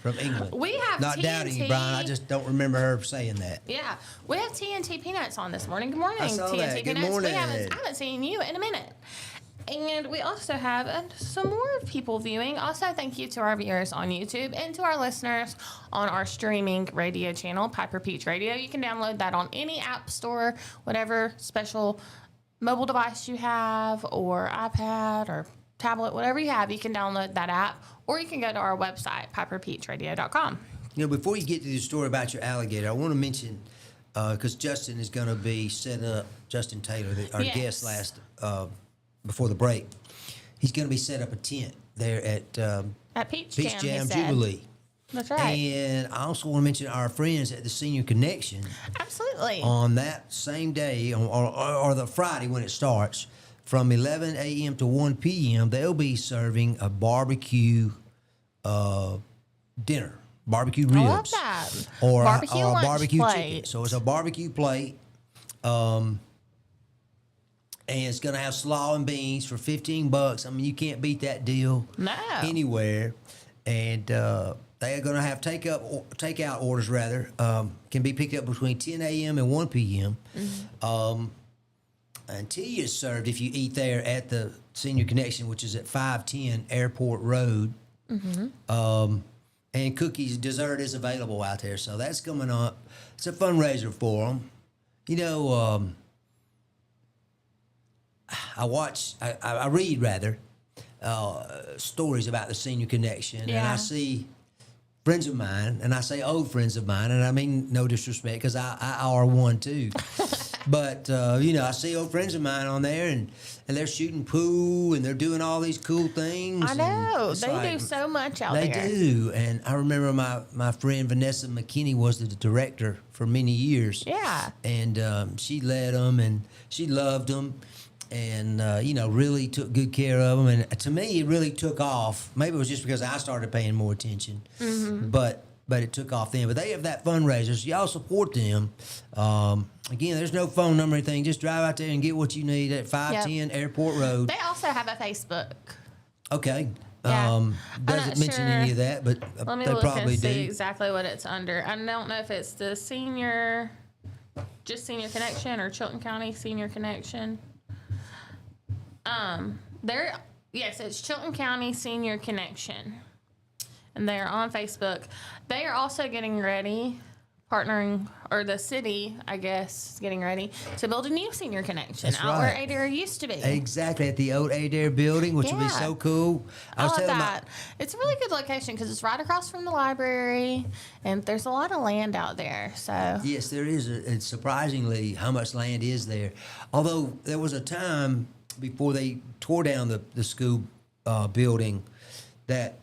from England. We have Not doubting you, Brian. I just don't remember her saying that. Yeah, we have TNT Peanuts on this morning. Good morning, I saw TNT that. Good Peanuts. morning. I haven't seen you in a minute. And we also have some more people viewing. Also, thank you to our viewers on YouTube and to our listeners on our streaming radio channel, Piper Peach Radio. You can download that on any app store, whatever special mobile device you have, or iPad or tablet, whatever you have, you can download that app, or you can go to our website, piperpeachradio.com. You know, before you get to the story about your alligator, I want to mention, because Justin is going to be set up, Justin Taylor, our Yes. guest before the break, he's going to be set up a tent there at Peach Peach Jam, Jam he said. Jubilee. That's right. And I also want to mention our friends at the Senior Connection. Absolutely. On that same day, or the Friday when it starts, from 11 a.m. to 1 p.m., they'll be serving a barbecue dinner, barbecue ribs. I love that. Or Barbecue a lunch barbecue plate. chicken. So it's a barbecue plate. And it's going to have slaw and beans for $15. I mean, you can't beat that deal anywhere. And they are going to have takeout orders, rather. Can be picked up between 10 a.m. and 1 p.m. And tea is served if you eat there at the Senior Connection, which is at 510 Airport Road. And cookies, dessert is available out there. So that's coming up. It's a fundraiser for them. You know, I read rather stories about the Senior Connection, and I see friends of mine, and I say old friends of mine, and I mean no disrespect, because I are one too. But you know, I see old friends of mine on there, and they're shooting pool, and they're doing all these cool things. I know they do so much out there. there. They do, and I remember my friend Vanessa McKinney was the director for many years. Yeah, and she led them, and she loved them. And, you know, really took good care of them. And to me, it really took off. Maybe it was just because I started paying more attention. But it took off then. But they have that fundraiser, so y'all support them. Again, there's no phone number or anything. Just drive out there and get what you need at 510 Airport Road. They also have a Facebook. Okay. Yeah. Doesn't mention any of that, but Let me they look probably and see do. exactly what it's under. I don't know if it's the Senior Connection or Chilton County Senior Connection. It's Chilton County Senior Connection, and they're on Facebook. They are also getting ready, or the city, I guess, is getting ready to build a new Senior Connection That's out where right. Adair used to be. Exactly, at the old Adair building, which would be so cool. I love that. It's a really good location because it's right across from the library, and there's a lot of land out there. So Yes, there is. It's surprisingly how much land is there. Although there was a time before they tore down the school building that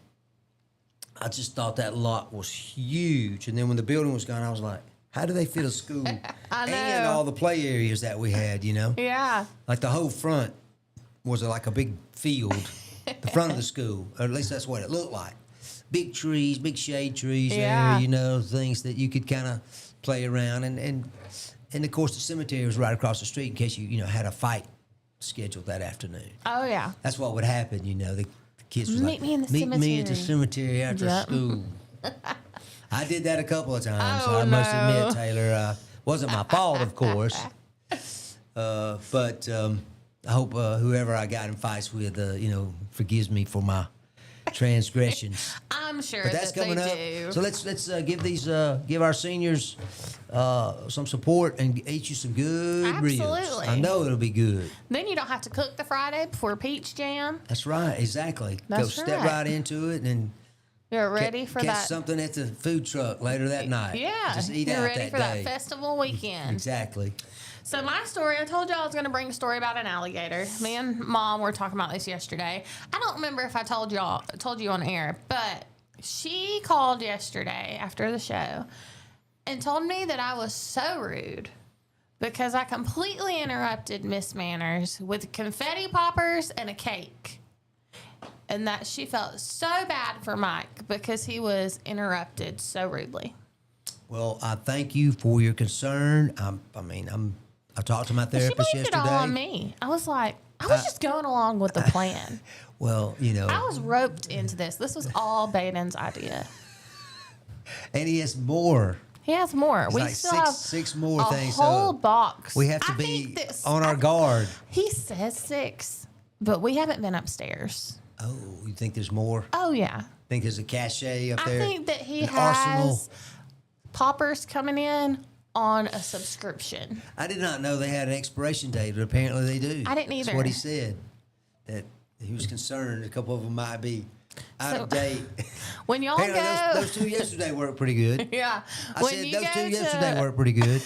I just thought that lot was huge. And then when the building was gone, I was like, how do they fit a school I know. and all the play areas that we had, you know? yeah, Like the whole front was like a big field, the front of the school, or at least that's what it looked like. Big trees, big shade trees Yeah. there, you know, things that you could kind of play around. And of course, the cemetery was right across the street in case you had a fight scheduled that afternoon. oh yeah. That's what would happen, you know. The kids was Meet like, me in the meet me at the cemetery." cemetery after Yep. school. I did that a couple of times. Oh, I must no. admit, Taylor, wasn't my fault, of course. But I hope whoever I got in fights with, forgives me for my transgressions. I'm sure But that's that coming they up. do. So let's give our seniors some support and eat you some good ribs. Absolutely. I know it'll be good. Then you don't have to cook the Friday before Peach Jam. That's right, exactly. Go That's step right. right into it and You're ready for catch that. something at the food truck later that night. Yeah, just eat you're out ready that for day. that festival weekend. Exactly. So my story, I told you I was going to bring a story about an alligator. Me and Mom were talking about this yesterday. I don't remember if I told you on air, but she called yesterday after the show and told me that I was so rude because I completely interrupted Miss Manners with confetti poppers and a cake. And that she felt so bad for Mike because he was interrupted so rudely. Well, I thank you for your concern. I talked to my She therapist blamed it yesterday. all on me. I was like, I was just going along with the plan. Well, I was roped into this. This was all Baden's idea. And he has more. He has more. It's We like still have six more a things. whole box. We have to I be think that- on our guard. He says 6, but we haven't been upstairs. Oh, you think there's more? Oh, yeah. Think there's a cachet up I there? think that he An has arsenal? poppers coming in on a subscription. I did not know they had an expiration date, but apparently they do. I didn't either. That's what he said. That he was concerned a couple of them might be out of date. When y'all Apparently go, those two yesterday worked pretty good. yeah. I when said you those go two to, yesterday worked pretty good.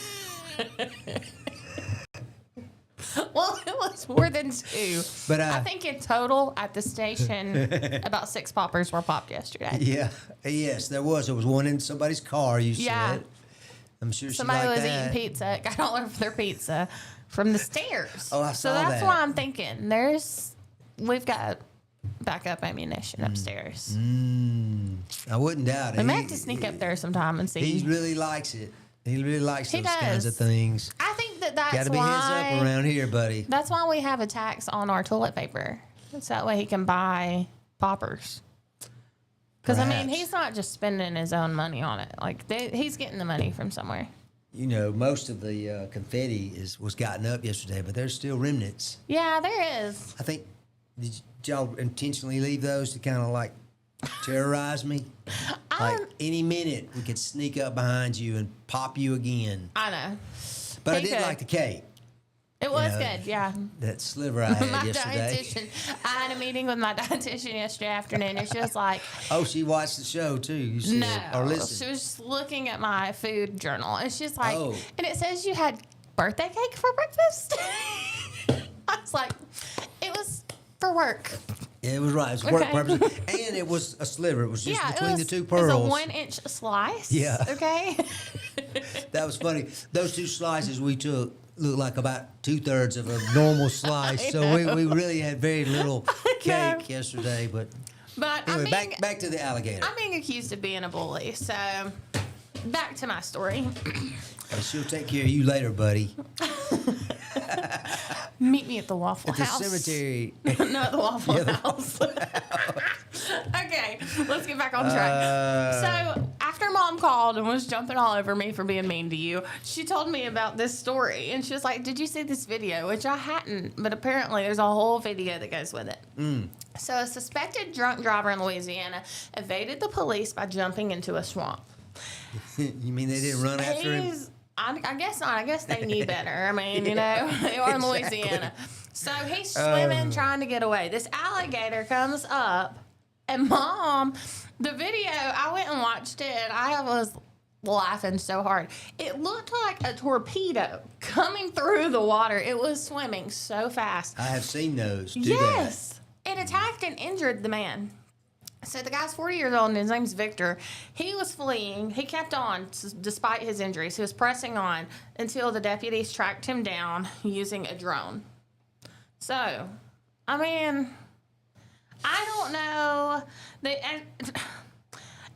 Well, it was more than 2. But I think in total at the station, about 6 poppers were popped yesterday. yeah, yes, there was. There was one in somebody's car. You Yeah. said. I'm sure Somebody she liked was that. eating pizza, got all over their pizza from the stairs. Oh, I So saw that's that. why I'm thinking we've got backup ammunition upstairs. I wouldn't doubt it. We may have to sneak up there sometime and see. He really likes it. He really likes He those kinds of does. things. I think that's Got to be why. heads up around here, buddy. That's why we have a tax on our toilet paper. So that way he can buy poppers. Because, I mean, Perhaps. he's not just spending his own money on it. Like, he's getting the money from somewhere. You know, most of the confetti was gotten up yesterday, but there's still remnants. Yeah, there is. I think, did y'all intentionally leave those to kind of like terrorize me? Like any minute we could sneak up behind you and pop you again. I know. But I He did could. like the cake. It was know, good, yeah. That sliver I had My yesterday. dietitian. I had a meeting with my dietitian yesterday afternoon, and she was like, Oh, she watched the show too. You said, "No." or She listened. was just looking at my food journal, and she's like, Oh. "And it says you had birthday cake for breakfast." I was like, "It was for work." Yeah, it was right. It was work Okay. purposes, and it was a sliver. It was just Yeah, between it was, the two It was a pearls. 1-inch slice. Yeah. Okay. That was funny. Those two slices we took looked like about 2/3 of a normal slice. So we really had very little know. cake yesterday. But But anyway, I'm being, back to the alligator. I'm being accused of being a bully. So back to my story. She'll take care of you later, buddy. Meet me at the Waffle At the House. cemetery. No, at the Waffle Yeah, the House. Okay, let's get back on track. So after Mom called and was jumping all over me for being mean to you, she told me about this story, and she was like, "Did you see this video?" Which I hadn't, but apparently there's a whole video that goes with it. So a suspected drunk driver in Louisiana evaded the police by jumping into a swamp. You mean they didn't run after him? I guess not. I guess they knew better. I mean, you know, they are in exactly. Louisiana. So he's swimming, trying to get away. This alligator comes up, and Mom, the video, I went and watched it, and I was laughing so hard. It looked like a torpedo coming through the water. It was swimming so fast. I have seen those do Yes. It attacked and injured the man. So the guy's 40 years old and his name's Victor. He was fleeing. He kept on despite his injuries. He was pressing on until the deputies tracked him down using a drone. So, I mean, I don't know.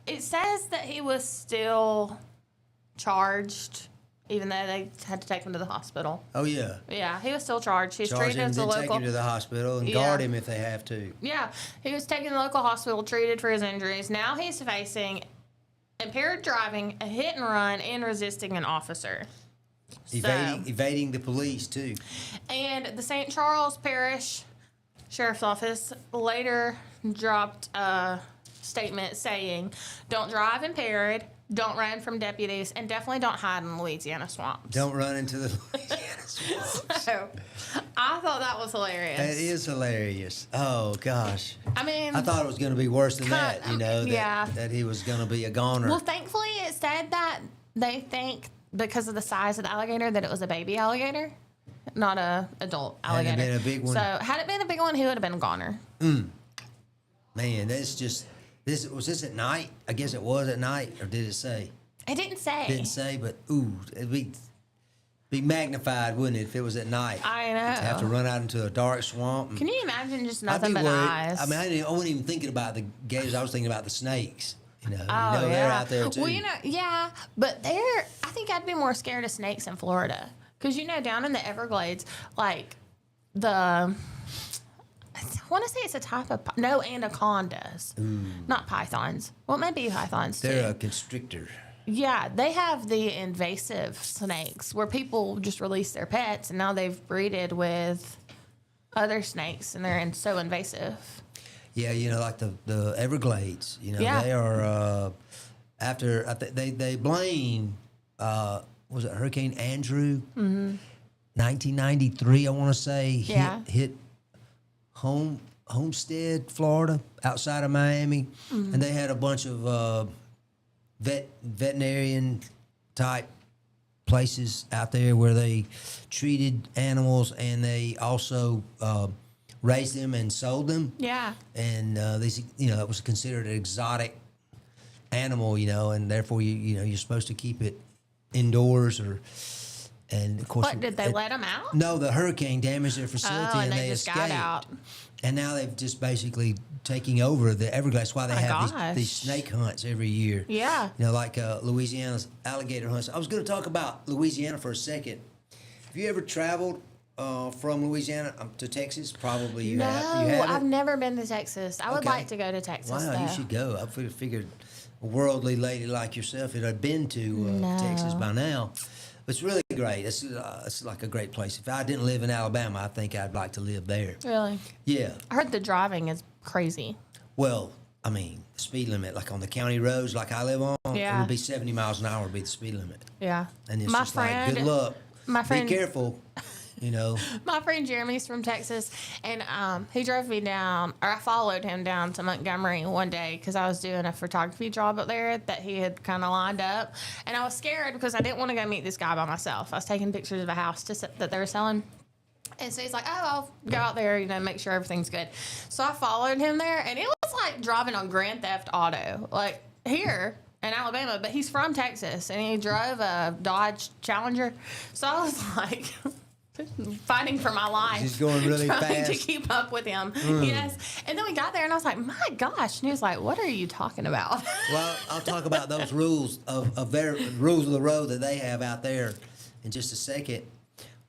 It says that he was still charged, even though they had to take him to the hospital. that. Oh, yeah. Yeah, he was still charged. He's Charge treated him, as a then take local. him to the hospital and Yeah. guard him if they have to. Yeah, he was taken to the local hospital, treated for his injuries. Now he's facing impaired driving, a hit and run, and resisting an officer. Evading the police, too. And the St. Charles Parish Sheriff's Office later dropped a statement saying, "Don't drive impaired, don't run from deputies, and definitely don't hide in Louisiana swamps." Don't run into the Louisiana swamps. So, I thought that was hilarious. That is hilarious. Oh, gosh. I mean, I thought it was going to be worse than that, you know, yeah. that he was going to be a goner. well, thankfully it said that they think because of the size of the alligator that it was a baby alligator, not a adult Had it alligator. been a big one- So had it been a big one, he would have been a goner. Man, that's just... Was this at night? I guess it was at night, or did it say? It didn't say. Didn't say, but ooh, it'd be magnified, wouldn't it, if it was at night? I know. To have to run out into a dark swamp. Can you imagine just I'd nothing be but worried. eyes? I mean, I wasn't even thinking about the gators. I was thinking about the snakes. You know, oh, they're out there too. Well, you know, yeah, but I think I'd be more scared of snakes in Florida. Because, you know, down in the Everglades, like, I want to say it's a type of no anacondas, not pythons. Well, maybe pythons They're too. a constrictor. Yeah, they have the invasive snakes where people just release their pets, and now they've breeded with other snakes, and they're so invasive. Yeah, like the Everglades. Yeah. They are after they blame was it Hurricane Andrew, 1993? I want to say hit Homestead, Florida, outside of Miami, and they had a bunch of veterinarian type places out there where they treated animals and they also raised them and sold them. Yeah. And it was considered an exotic animal, and therefore you're supposed to keep it indoors and of course. What, did they let them out? No, the hurricane damaged their facility and they just escaped. got out. And now they've just basically taking over the Everglades. That's why they have gosh. these snake hunts every year. Yeah. Like Louisiana's alligator hunts. I was going to talk about Louisiana for a second. Have you ever traveled from Louisiana to Texas? Probably you have. You I've haven't? never been to Texas. I would Okay. like to go to Texas. Wow, though. you should go. I figured a worldly lady like yourself had been to Texas by now. It's really great. It's like a great place. If I didn't live in Alabama, I think I'd like to live there. Really? Yeah. I heard the driving is crazy. Well, I mean, the speed limit, like on the county roads like I live on, it would be 70 miles an hour would be the speed limit. Yeah. And it's just like, good luck. My friend, be careful, My friend Jeremy's from Texas, and he drove me down, or I followed him down to Montgomery one day because I was doing a photography job up there that he had kind of lined up. And I was scared because I didn't want to go meet this guy by myself. I was taking pictures of a house that they were selling. And so he's like, oh, I'll go out there, make sure everything's good. So I followed him there, and it was like driving on Grand Theft Auto, like here in Alabama, but he's from Texas, and he drove a Dodge Challenger. So I was like fighting for my life. He's going really trying fast. to keep up with him. Yes. And then we got there, and I was like, my gosh. And he was like, what are you talking about? Well, I'll talk about those rules of their rules of the road that they have out there in just a second.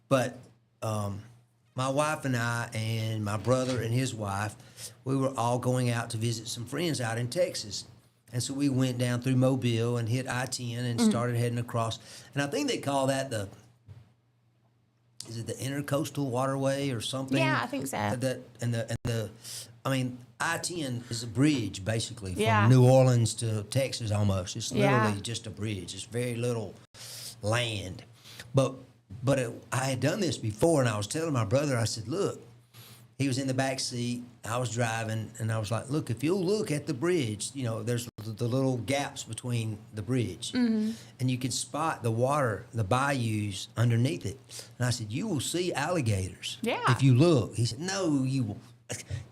But my wife and I and my brother and his wife, we were all going out to visit some friends out in Texas. And so we went down through Mobile and hit I-10 and started heading across. And I think they call that is it the Intercoastal Waterway or something? Yeah, I think so. I-10 is a bridge basically from Yeah. New Orleans to Texas almost. It's Yeah. literally just a bridge. It's very little land. But I had done this before, and I was telling my brother, I said, look, he was in the back seat, I was driving, and I was like, look, if you'll look at the bridge, there's the little gaps between the bridge, and you can spot the water, the bayous underneath it. And I said, you will see alligators if you look. He said, no, you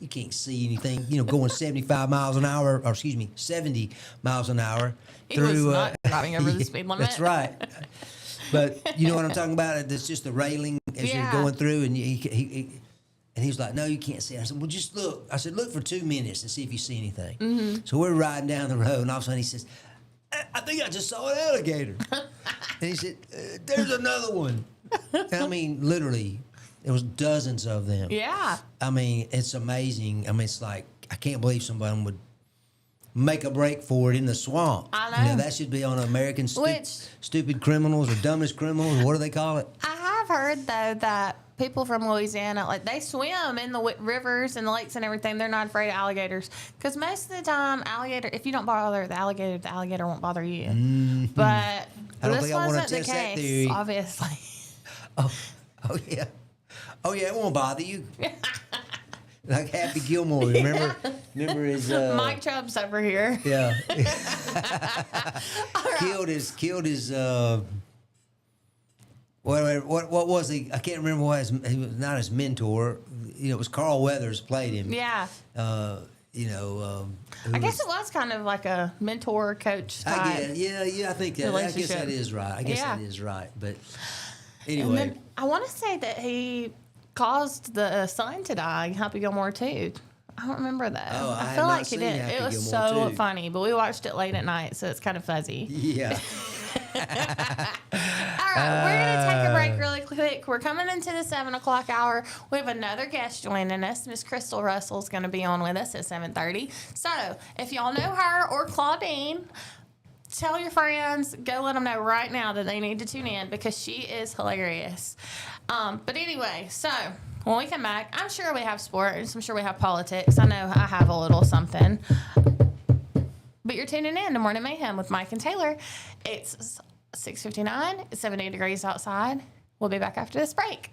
can't see anything, going 75 miles an hour, or 70 miles an hour. He was not driving over the speed limit. That's right. But you know what I'm talking about? It's just the railing as you're going through, and he was like, no, you can't see. I said, well, just look. I said, look for 2 minutes and see if you see anything. So we're riding down the road, and all of a sudden he says, I think I just saw an alligator. And he said, there's another one. And I mean, literally, there was dozens of them. Yeah. I mean, it's amazing. I mean, it's like, I can't believe somebody would make a break for it in the swamp. I know. That should be on American Which- Stupid Criminals or Dumbest Criminals. What do they call it? I have heard, though, that people from Louisiana, like, they swim in the rivers and the lakes and everything. They're not afraid of alligators. Because most of the time, if you don't bother the alligator won't bother you. Mm-hmm. But I don't this think I wanna wasn't the test that case, theory. obviously. Oh, yeah. Oh, yeah, it won't bother you. Like Happy Gilmore, remember his... Mike Chubb's over here. Yeah. Killed his what was he? I can't remember what he was not his mentor. It was Carl Weathers played him. Yeah. I guess it was kind of like a mentor coach type. I think that. I guess relationship. that is right. That is right. But anyway, And then I want to say that he caused the son to die, Happy Gilmore too. I don't remember that. Oh, I I have feel not like he seen did. Happy It was Gilmore so too. funny, but we watched it late at night, so it's kind of fuzzy. yeah. All right, we're going to take a break really quick. We're coming into the 7 o'clock hour. We have another guest joining us. Miss Crystal Russell's going to be on with us at 7:30. So if y'all know her or Claudine, tell your friends, go let them know right now that they need to tune in because she is hilarious. But anyway, so when we come back, I'm sure we have sports. I'm sure we have politics. I know I have a little something. But you're tuning in to Morning Mayhem with Mike and Taylor. It's 6:59. It's 70 degrees outside. We'll be back after this break.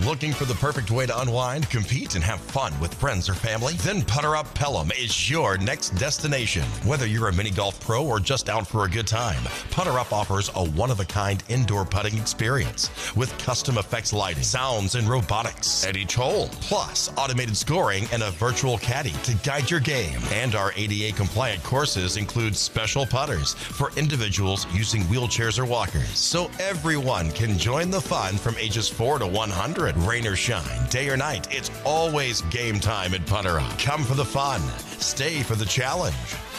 Looking for the perfect way to unwind, compete, and have fun with friends or family? Then Putter Up Pelham is your next destination. Whether you're a mini golf pro or just out for a good time, Putter Up offers a one-of-a-kind indoor putting experience with custom effects lighting, sounds, and robotics at each hole, plus automated scoring and a virtual caddy to guide your game. And our ADA-compliant courses include special putters for individuals using wheelchairs or walkers, so everyone can join the fun from ages 4 to 100. Rain or shine, day or night, it's always game time at Putter Up. Come for the fun, stay for the challenge.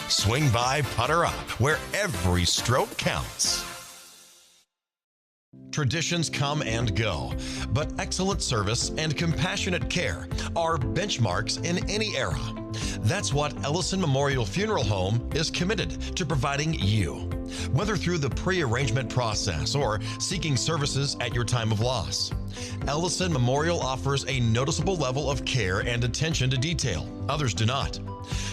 Swing by Putter Up, where every stroke counts. Traditions come and go, but excellent service and compassionate care are benchmarks in any era. That's what Ellison Memorial Funeral Home is committed to providing you, whether through the pre-arrangement process or seeking services at your time of loss. Ellison Memorial offers a noticeable level of care and attention to detail. Others do not.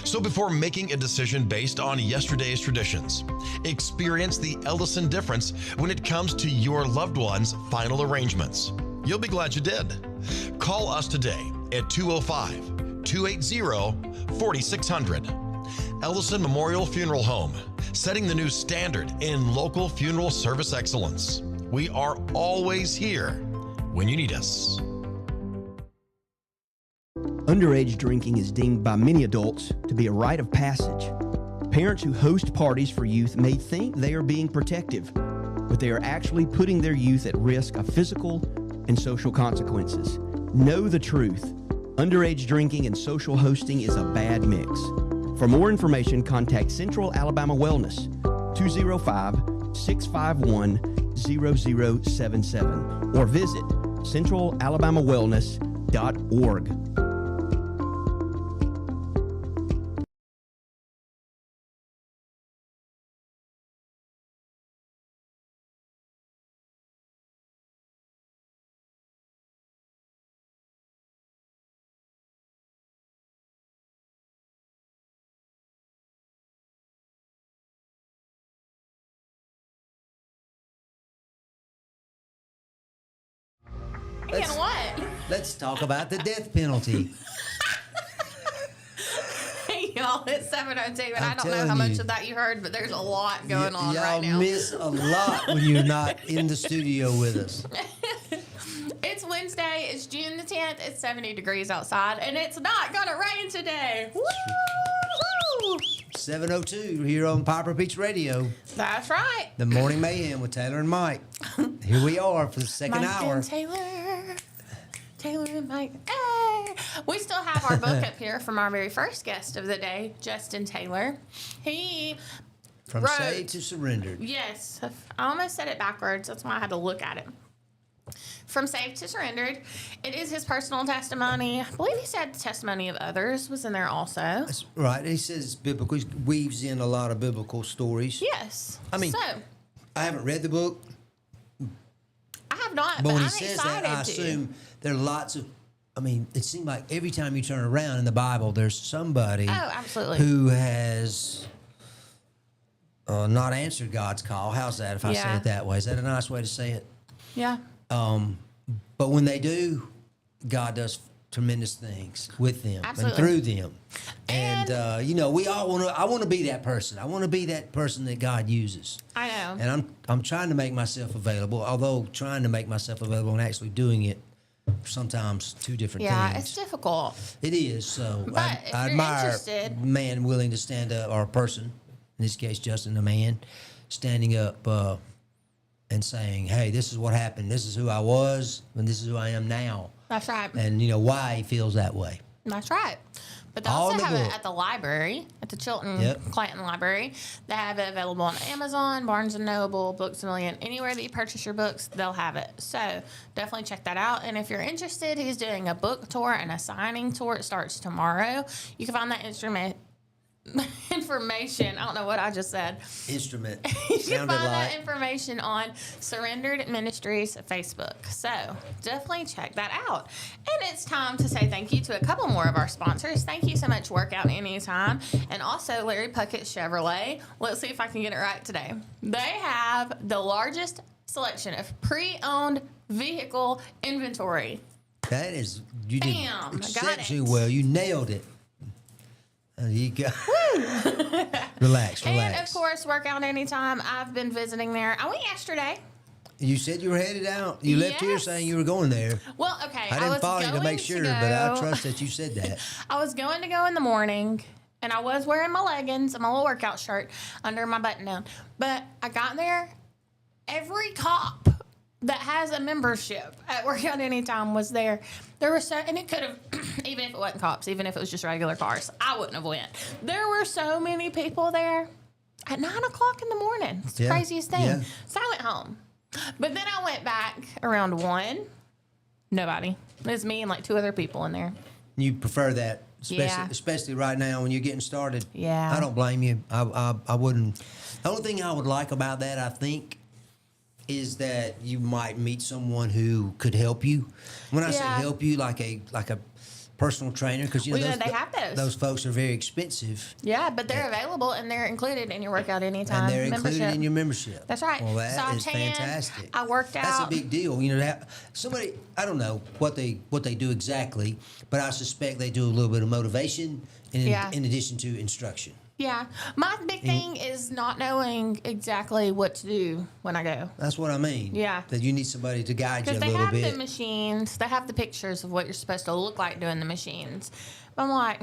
So before making a decision based on yesterday's traditions, experience the Ellison difference when it comes to your loved one's final arrangements. You'll be glad you did. Call us today at 205-280-4600. Ellison Memorial Funeral Home, setting the new standard in local funeral service excellence. We are always here when you need us. Underage drinking is deemed by many adults to be a rite of passage. Parents who host parties for youth may think they are being protective, but they are actually putting their youth at risk of physical and social consequences. Know the truth. Underage drinking and social hosting is a bad mix. For more information, contact Central Alabama Wellness, 205-651-0077, or visit centralalabamawellness.org. And what? Let's talk about the death penalty. Hey, y'all, it's 7:02, and I don't know telling how much you. of that you heard, but there's a lot going on right now. Y'all miss a lot when you're not in the studio with us. It's Wednesday. It's June the 10th. It's 70 degrees outside, and it's not going to rain today. Woo! 7:02 here on Piper Peach Radio, That's right. the Morning Mayhem with Taylor and Mike. Here we are for the second Mike hour. and Taylor and Mike. Hey! We still have our book up here from our very first guest of the day, Justin Taylor. He From wrote- Saved to Surrendered. Yes, I almost said it backwards. That's why I had to look at it. From Saved to Surrendered. It is his personal testimony. I believe he said the testimony of others was in there also. That's right. He says biblical. He weaves in a lot of biblical stories. Yes. I mean, so I haven't read the book, I have not, but but when I'm he says excited that, I to. assume there are lots of. I mean, it seems like every time you turn around in the Bible, there's somebody Oh, absolutely. who has not answered God's call. How's that if I say Yeah. it that way? Is that a nice way to say it? Yeah. But when they do, God does tremendous things with them Absolutely. and through them. And, And- you know, we all want to. I want to be that person. I want to be that person that God uses. I know. And I'm trying to make myself available. Although trying to make myself available and actually doing it, sometimes two different Yeah, things. it's difficult. It is. So But if I you're admire interested- a man willing to stand up, or a person, in this case, Justin, a man, standing up and saying, "Hey, this is what happened. This is who I was, and this is who I am now." That's right. And you know why he feels that way. That's right. But they All also in the have it book. at the library, at the Chilton Yep. Clanton Library. They have it available on Amazon, Barnes & Noble, Books A Million. Anywhere that you purchase your books, they'll have it. So definitely check that out. And if you're interested, he's doing a book tour and a signing tour. It starts tomorrow. You can find that information. I don't know what I just said. Instrument. You can Sounded find that like. information on Surrendered Ministries Facebook. So definitely check that out. And it's time to say thank you to a couple more of our sponsors. Thank you so much, Workout Anytime, and also Larry Puckett Chevrolet. Let's see if I can get it right today. They have the largest selection of pre-owned vehicle inventory. That is, you did Bam, I got exceptionally it. well. You nailed it. You got. Relax. And of course, Workout Anytime. I've been visiting there. I went yesterday. You said you were headed out. You left here Yes. saying you were going there. Well, okay. I didn't was follow you to going make sure, go. but I trust that you said that. I was going to go in the morning, and I was wearing my leggings and my little workout shirt under my button down. But I got there, every cop that has a membership at Workout Anytime was there. There were so, and it could have, even if it wasn't cops, even if it was just regular cars, I wouldn't have went. There were so many people there at 9 o'clock in the morning. It's the Yeah, craziest thing. yeah. So I went home. But then I went back around 1. Nobody. There's me and like 2 other people in there. You prefer that, especially, Yeah. especially right now when you're getting started. Yeah. I don't blame you. I wouldn't. The only thing I would like about that, I think, is that you might meet someone who could help you. When I say Yeah. help you, like a personal trainer, because you know, Well, yeah, they have those. Those folks are very expensive, Yeah, but they're available and they're included in your Workout Anytime and they're included membership. in your membership. That's right. Well, that So is I tanned, fantastic. I worked That's a out. big deal. You know, that somebody, I don't know what they do exactly, but I suspect they do a little bit of motivation in addition to instruction. Yeah. My big thing is not knowing exactly what to do when I go. That's what I mean. Yeah. That you need somebody to guide you Because a they little have bit. the machines, they have the pictures of what you're supposed to look like doing the machines. But I'm like,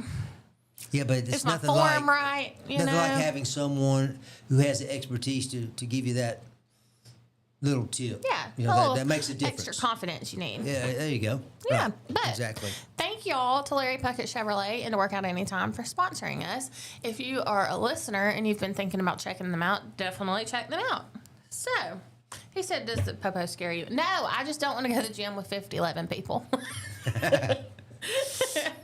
Yeah, but is it's my nothing form like right? You nothing know? like having someone who has the expertise to give you that little tip. Yeah. You know, a little that makes a difference. Extra confidence you need. Yeah, there you go. Yeah, Right. but Exactly. thank y'all to Larry Puckett Chevrolet and to Workout Anytime for sponsoring us. If you are a listener and you've been thinking about checking them out, definitely check them out. So, he said, does the popo scare you? No, I just don't want to go to the gym with 11 people.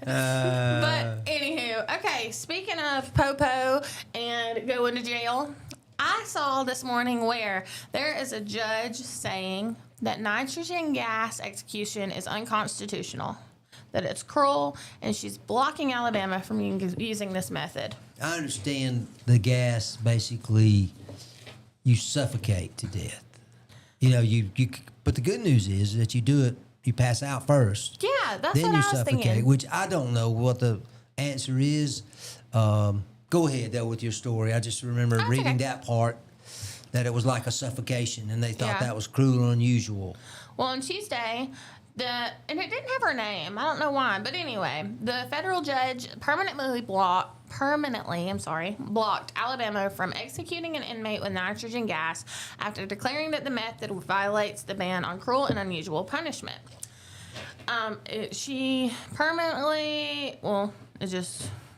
But anywho, okay, speaking of popo and going to jail, I saw this morning where there is a judge saying that nitrogen gas execution is unconstitutional, that it's cruel, and she's blocking Alabama from using this method. I understand the gas basically you suffocate to death. You know, you but the good news is that you do it, you pass out first. Yeah, that's Then what you I was suffocate, thinking. which I don't know what the answer is. Go ahead, though, with your story. I just remember That's reading okay. that part, that it was like a suffocation, and they thought Yeah. that was cruel and unusual. Well, on Tuesday, and it didn't have her name. I don't know why, but anyway, the federal judge permanently blocked Alabama from executing an inmate with nitrogen gas after declaring that the method violates the ban on cruel and unusual punishment. She permanently,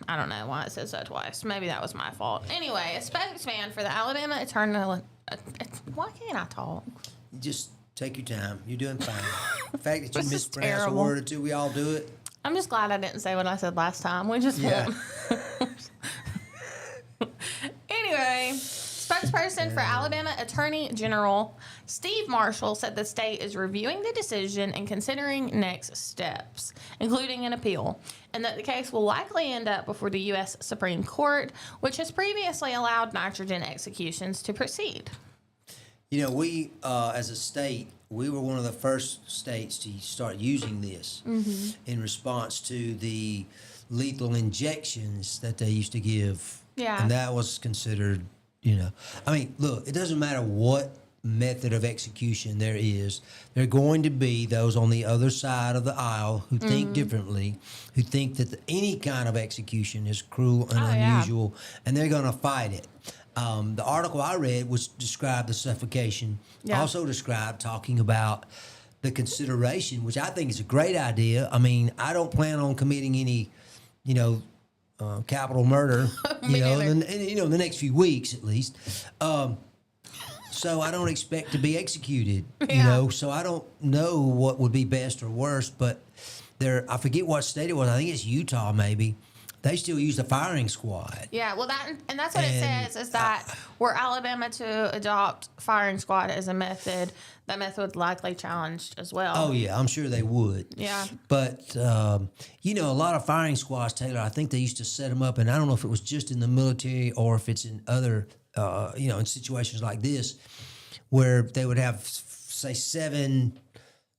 I don't know why it says that twice. Maybe that was my fault. Anyway, a spokesman for the Alabama Attorney, why can't I talk? Just take your time. You're doing fine. The fact that you This is mispronounce a terrible. word or two, we all do it. I'm just glad I didn't say what I said last time. We just Yeah. won't. Anyway, spokesperson for Alabama Attorney General Steve Marshall said the state is reviewing the decision and considering next steps, including an appeal, and that the case will likely end up before the U.S. Supreme Court, which has previously allowed nitrogen executions to proceed. You know, we, as a state, we were one of the first states to start using this in response to the lethal injections that they used to give. Yeah. And that was considered, you know, I mean, look, it doesn't matter what method of execution there is, there are going to be those on the other side of the aisle who think differently, who think that any kind of execution is cruel and unusual, and they're going to fight it. The article I read was described the suffocation, also described talking about the consideration, which I think is a great idea. I mean, I don't plan on committing any, you know, capital murder. Me neither. In the next few weeks at least. So I don't expect to be executed. Yeah. So I don't know what would be best or worst. But I forget what state it was. I think it's Utah, maybe. They still use the firing squad. Yeah, well, that's what it says, is that were Alabama to adopt firing squad as a method, that method would likely challenged as well. Oh, yeah, I'm sure they would. Yeah. But, a lot of firing squads, Taylor, I think they used to set them up, and I don't know if it was just in the military or if it's in other, in situations like this, where they would have, say, 7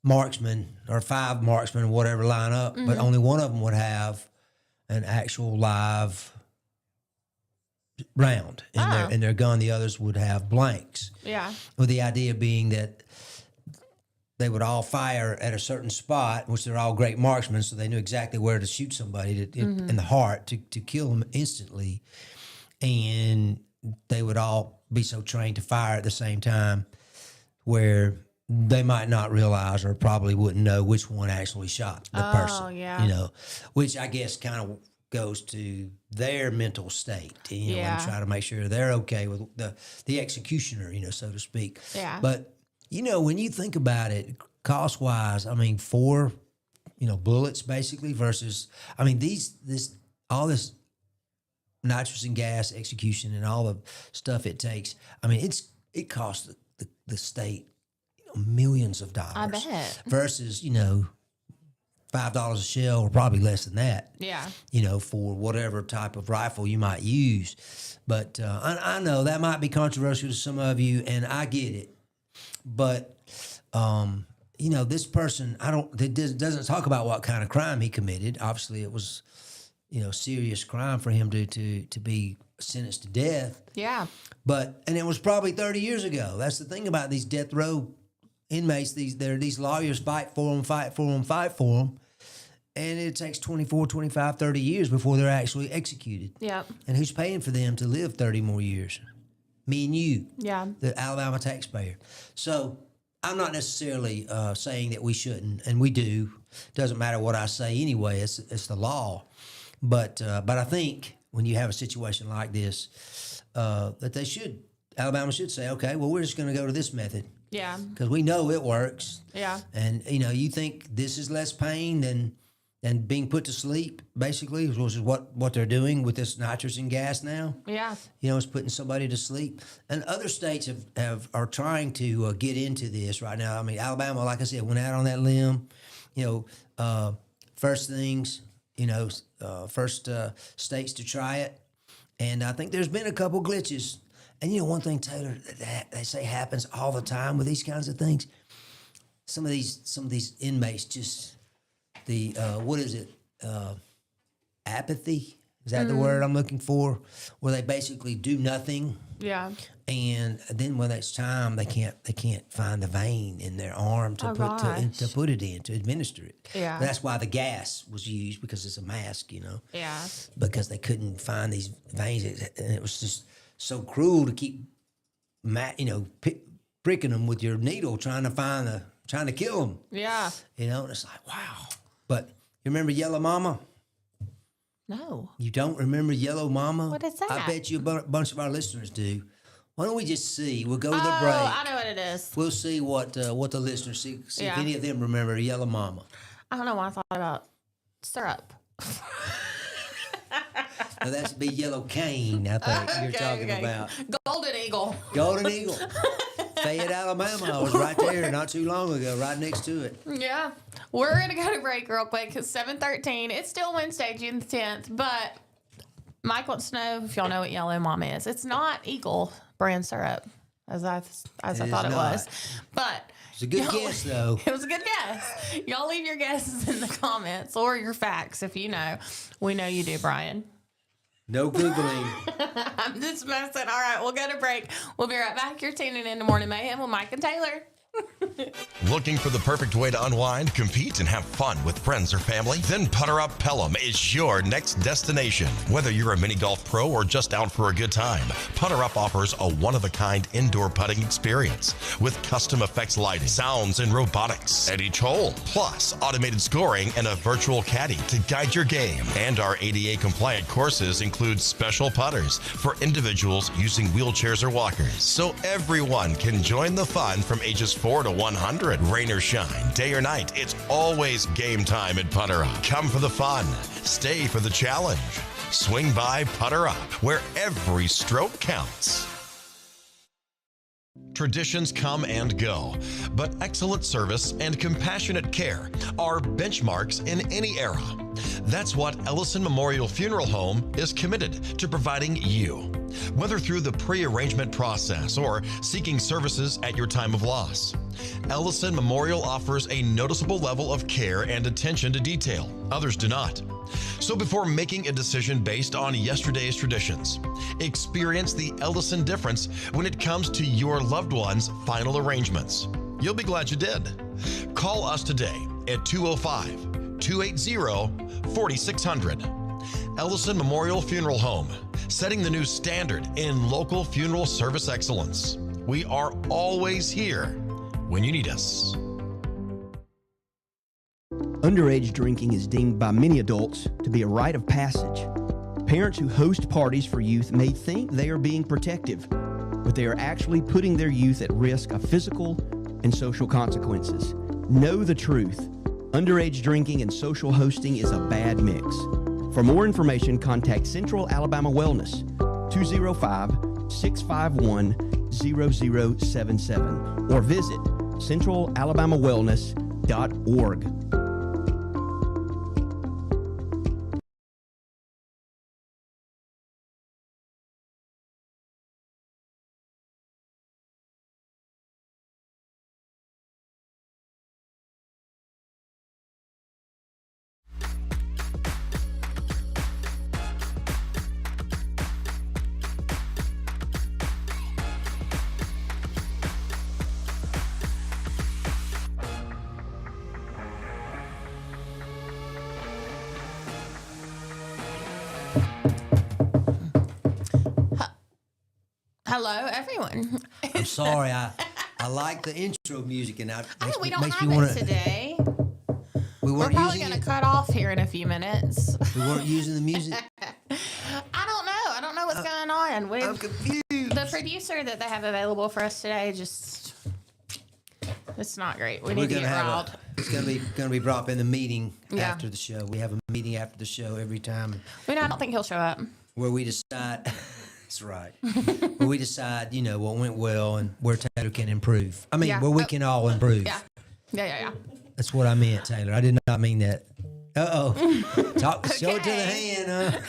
marksmen or 5 marksmen or whatever line up, but only one of them would have an actual live round in their gun. The others would have blanks. Yeah. With the idea being that they would all fire at a certain spot, which they're all great marksmen, so they knew exactly where to shoot somebody in the heart to kill them instantly. And they would all be so trained to fire at the same time where they might not realize or probably wouldn't know which one actually shot the person. Yeah. Which I guess kind of goes to their mental state, and try to make sure they're okay with the executioner, so to speak. Yeah. But, when you think about it, cost-wise, 4, bullets basically versus, all this nitrogen gas execution and all the stuff it takes, it costs the state millions of dollars. I bet. Versus, $5 a shell or probably less than that. Yeah. For whatever type of rifle you might use. But I know that might be controversial to some of you, and I get it. But, this person, doesn't talk about what kind of crime he committed. Obviously, it was, serious crime for him to be sentenced to death. Yeah. And it was probably 30 years ago. That's the thing about these death row inmates. These lawyers fight for them. And it takes 24, 25, 30 years before they're actually executed. Yep. And who's paying for them to live 30 more years? Me and you. Yeah. The Alabama taxpayer. So I'm not necessarily saying that we shouldn't, and we do. Doesn't matter what I say anyway. It's the law. But I think when you have a situation like this, that Alabama should say, okay, well, we're just going to go to this method. Yeah. Because we know it works. Yeah. And, you think this is less pain than being put to sleep, basically, which is what they're doing with this nitrogen gas now. Yeah. It's putting somebody to sleep. And other states are trying to get into this right now. Alabama, like I said, went out on that limb. First things, first states to try it. And I think there's been a couple glitches. And one thing, Taylor, that they say happens all the time with these kinds of things. Some of these inmates just apathy. Is that the word I'm looking for? Where they basically do nothing. Yeah. And then when it's time, they can't find the vein in their arm to put it in, to administer it. Yeah. That's why the gas was used, because it's a mask, Yeah. Because they couldn't find these veins, and it was just so cruel to keep, pricking them with your needle, trying to kill them. Yeah. And it's like, wow. But you remember Yellow Mama? No. You don't remember Yellow Mama? What is that? I bet you a bunch of our listeners do. Why don't we just see? We'll go to the break. I know what it is. We'll see what the listeners see if Yeah. any of them remember Yellow Mama. I don't know why I thought about syrup. Now that's be Yellow Cane, I think you're talking about. Golden Eagle. Golden Eagle. Fayette, Alabama. I was right there not too long ago, right next to it. Yeah. We're going to go to break real quick. It's 7:13. It's still Wednesday, June the 10th, but Mike wants to know if y'all know what Yellow Mama is. It's not Eagle brand syrup, as I thought it was. But it's a good guess, though. It was a good guess. Y'all leave your guesses in the comments or your facts if you know. We know you do, Brian. No Googling. I'm just messing. All right, we'll go to break. We'll be right back. You're tuning in to Morning Mayhem with Mike and Taylor. Looking for the perfect way to unwind, compete, and have fun with friends or family? Then Putter Up Pelham is your next destination. Whether you're a mini golf pro or just out for a good time, Putter Up offers a one-of-a-kind indoor putting experience with custom effects lighting, sounds, and robotics at each hole, plus automated scoring and a virtual caddy to guide your game. And our ADA-compliant courses include special putters for individuals using wheelchairs or walkers, so everyone can join the fun from ages 4 to 100. Rain or shine, day or night, it's always game time at Putter Up. Come for the fun, stay for the challenge. Swing by Putter Up, where every stroke counts. Traditions come and go, but excellent service and compassionate care are benchmarks in any era. That's what Ellison Memorial Funeral Home is committed to providing you, whether through the pre-arrangement process or seeking services at your time of loss. Ellison Memorial offers a noticeable level of care and attention to detail. Others do not. So before making a decision based on yesterday's traditions, experience the Ellison difference when it comes to your loved one's final arrangements. You'll be glad you did. Call us today at 205-280-4600. Ellison Memorial Funeral Home, setting the new standard in local funeral service excellence. We are always here when you need us. Underage drinking is deemed by many adults to be a rite of passage. Parents who host parties for youth may think they are being protective, but they are actually putting their youth at risk of physical and social consequences. Know the truth. Underage drinking and social hosting is a bad mix. For more information, contact Central Alabama Wellness, 205-651-0077, or visit centralalabamawellness.org. Hello, everyone. I'm sorry. I like the intro music, and We don't have it today. We're probably going to cut off here in a few minutes. We weren't using the music. I don't know. I don't know what's going on. I'm confused. The producer that they have available for us today it's not great. We need to get riled. It's going to be brought up in the meeting after the show. We have a meeting after the show every time. I don't think he'll show up. Where we decide. That's right. Where we decide, what went well and where Taylor can improve. I mean, where we can all improve. Yeah. That's what I meant, Taylor. I did not mean that. Uh-oh. Show it to the hand,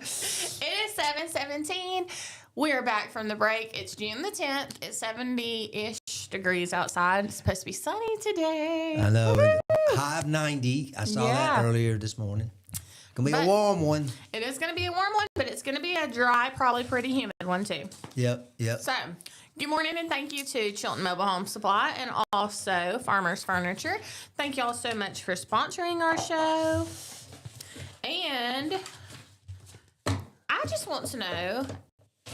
It is 7:17. We're back from the break. It's June the 10th. It's 70-ish degrees outside. It's supposed to be sunny today. I know. High of 90. I saw that earlier this morning. Gonna be a warm one. It is gonna be a warm one, but it's gonna be a dry, probably pretty humid one too. Yep. So, good morning and thank you to Chilton Mobile Home Supply and also Farmers Furniture. Thank you all so much for sponsoring our show. And I just want to know,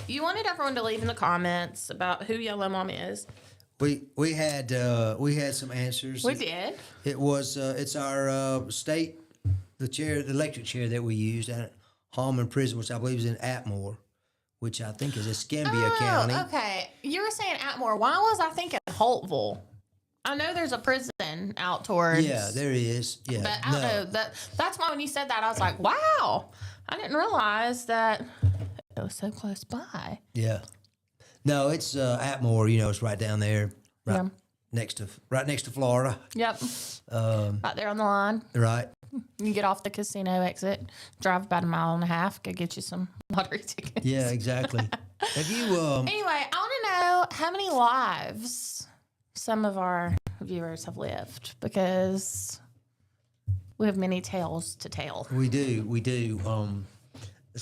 you wanted everyone to leave in the comments about who Yellow Mom is. We had some answers. We did. It was it's our state. The electric chair that we used at Hallman Prison, which I believe is in Atmore, which I think is Escambia County. Okay. You were saying Atmore. Why was I thinking Holtville? I know there's a prison out towards. Yeah, there is. Yeah. But I don't know. That's why when you said that, I was like, wow. I didn't realize that it was so close by. Yeah. No, it's Atmore, it's right down there. Right next to Florida. Yep. Right there on the line. Right. You get off the casino exit, drive about a mile and a half, go get you some lottery tickets. Yeah, exactly. Have you? Anyway, I want to know how many lives some of our viewers have lived, because we have many tales to tell. We do.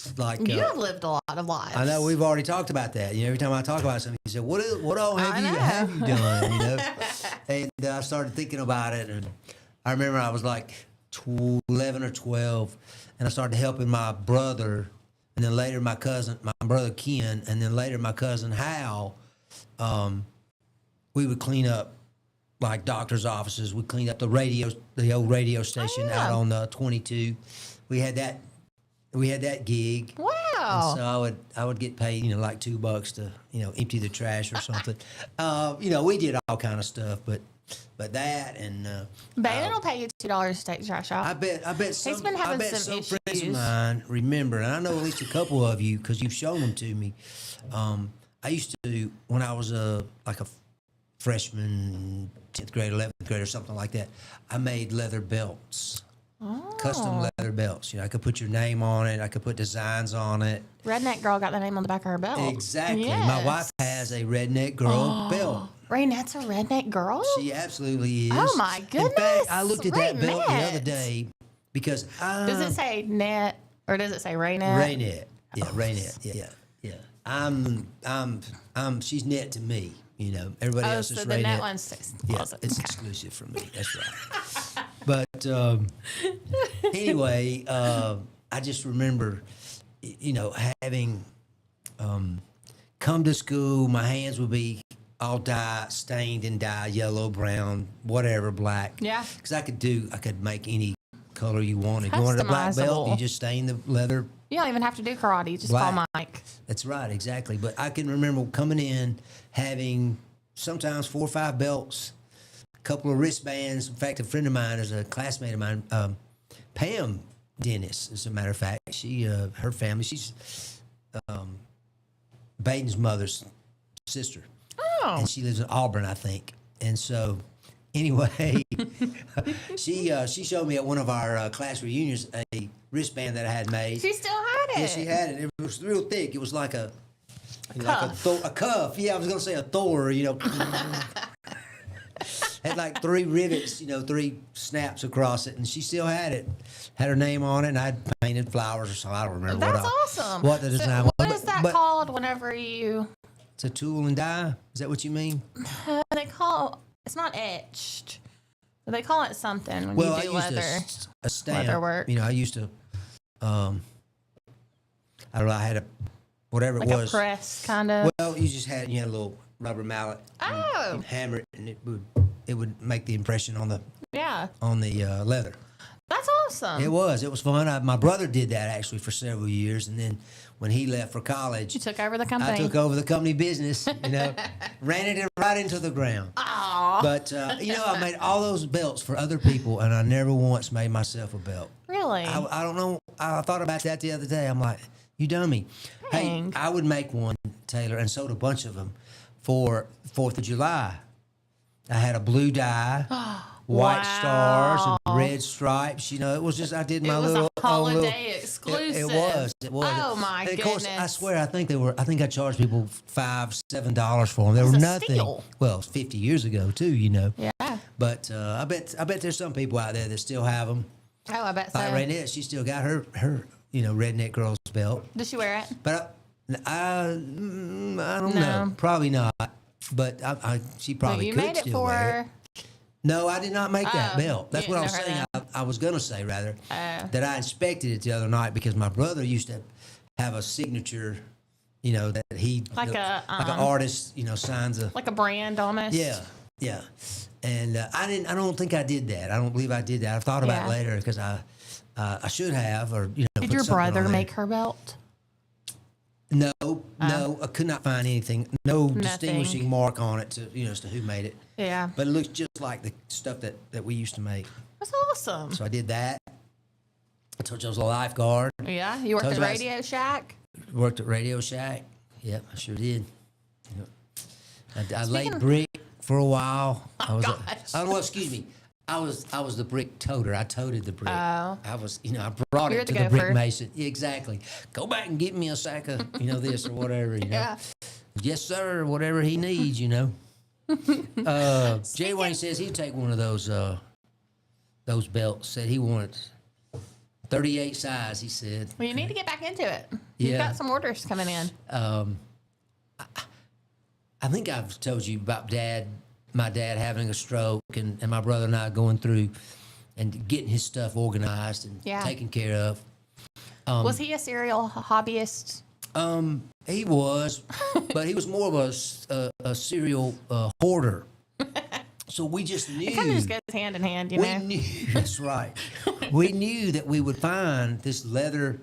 It's like You have lived a lot of lives. I know we've already talked about that. You know, every time I talk about something, you say, "What all have you done?" You know, and I started thinking about it, and I remember I was like 11 or 12, and I started helping my brother, and then later my brother Ken, and then later my cousin Hal. We would clean up like doctors' offices. We cleaned up the old radio station out on 22. We had that gig. Wow. And so I would get paid, you know, like $2 to, you know, empty the trash or something. You know, we did all kind of stuff, but that and Baden will pay you $2 to take the trash out. I bet some. He's been having some friends of issues. mine remember, and I know at least a couple of you because you've shown them to me. I used to, when I was like a freshman, 10th grade, 11th grade, or something like that, I made leather belts. Custom leather belts. You know, I could put your name on it. I could put designs on it. Redneck girl got the name on the back of her belt. Exactly. Yes. My wife has a redneck girl belt. Raynette's a redneck girl? She absolutely is. Oh, my goodness. In fact, I looked at that belt the Raynette. other day because Does it say net or does it say Raynette? Raynette. Yeah, Raynette. Yeah. She's net to me. You know, everybody else is so Raynette. the net one's exclusive. It's exclusive for me. That's right. But anyway, I just remember, you know, having come to school. My hands would be all stained in dye, yellow, brown, whatever, black. Yeah. Because I could make any color you wanted. You wanted a black belt, Customizable. you just stain the leather. You don't even have to do karate. You just Black. call Mike. That's right, exactly. But I can remember coming in, having sometimes 4 or 5 belts, a couple of wristbands. In fact, a friend of mine is a classmate of mine, Pam Dennis, as a matter of fact. She, her family, she's Baden's mother's sister. Oh. And she lives in Auburn, I think. And so, anyway, she showed me at one of our class reunions a wristband that I had made. She still had it. Yeah, she had it. It was real thick. It was like a cuff. a cuff. Yeah, I was gonna say a Thor. You know, had like 3 rivets. You know, 3 snaps across it, and she still had it. Had her name on it, and I'd painted flowers or something. I don't remember. That's what awesome. What the design was. What is that called whenever you... It's a tool and die. Is that what you mean? They call... It's not etched. But they call it something when Well, you do I used leather. a stamp. leather work. You know, I used to. I don't know. I had a whatever Like it a was. press, kind of. Well, you had a little rubber mallet. Oh. You'd hammer it, and it would make the impression on the Yeah. leather. That's awesome. It was fun. My brother did that actually for several years, and then when he left for college, You took over the company. I took over the company business. You know, ran it right into the ground. Aw. But you know, I made all those belts for other people, and I never once made myself a belt. Really? I don't know. I thought about that the other day. I'm like, you dummy. Dang. Hey, I would make one, Taylor, and sold a bunch of them for 4th of July. I had a blue dye, white stars, and red stripes. You know, it was just, I did my it was little a holiday own little, exclusive. It was. Oh, my and of course, I goodness. swear, I think I charged people $5-7 for them. They were That's a nothing. steal. Well, 50 years ago too, you know. Yeah. But I bet there's some people out there that still have them. Oh, I bet so. Like Raynette, she still got her redneck girl's belt. Does she wear it? But I don't No. know. Probably not. But she probably you could made it still for wear her. it. No, I did not make that Oh, belt. That's you what I was never saying. know. I was going to say, rather, Oh. that I inspected it the other night because my brother used to have a signature, you know, that he... Like like an artist, you know, signs a... Like a brand almost. Yeah, yeah. And I don't think I did that. I don't believe I did that. I've thought about it Yeah. later because I should have, or, you know, Did put your something on brother there. make her belt? No, I could not find anything. No Nothing. distinguishing mark on it to, you know, as to who made it. Yeah. But it looks just like the stuff that we used to make. That's awesome. So I did that. I told you I was a lifeguard. Yeah. You worked Told at you I was- Radio Shack? Worked at Radio Shack. Yep, I sure did. Yep. I laid of- brick for a while. I was gosh. I don't know. Excuse me. I was the brick toter. I toted the brick. Oh. I was, you know, I brought You're it the to the brick gopher. mason. Yeah, exactly. Go back and get me a sack of, you know, this or whatever. You know. Yeah. Yes, sir. Whatever he needs, you know. Jay Wayne says he'd take one of those belts. Said he wanted 38 size, he said. Well, you need to get back into it. You've got some orders coming in. I think I've told you about my dad having a stroke and my brother and I going through and getting his stuff organized and taken care of. Was he a serial hobbyist? He was, but he was more of a serial hoarder. So we just knew. It kind of just goes hand in hand, you know? We knew, that's right. We knew that we would find this leather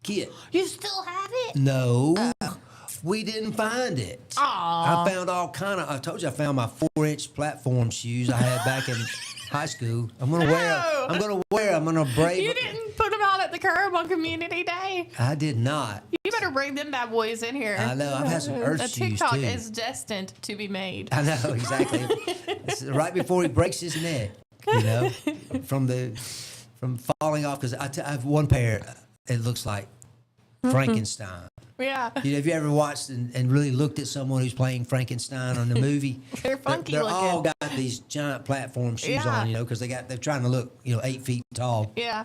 kit. You still have it? No. We didn't find it. Aww. I found all kind of. I told you I found my 4-inch platform shoes I had back in high school. I'm gonna wear. I'm gonna braid. You didn't put them out at the curb on Community Day. I did not. You better bring them bad boys in here. I know. I've had some Earth The shoes TikTok too. is destined to be made. I know exactly. It's right before he breaks his neck. You know, from falling off because I have one pair. It looks like Frankenstein. Yeah. You know, have you ever watched and really looked at someone who's playing Frankenstein on the movie? They're funky They're looking. all got these giant platform shoes Yeah. on, you know, because they're trying to look, 8 feet tall. Yeah.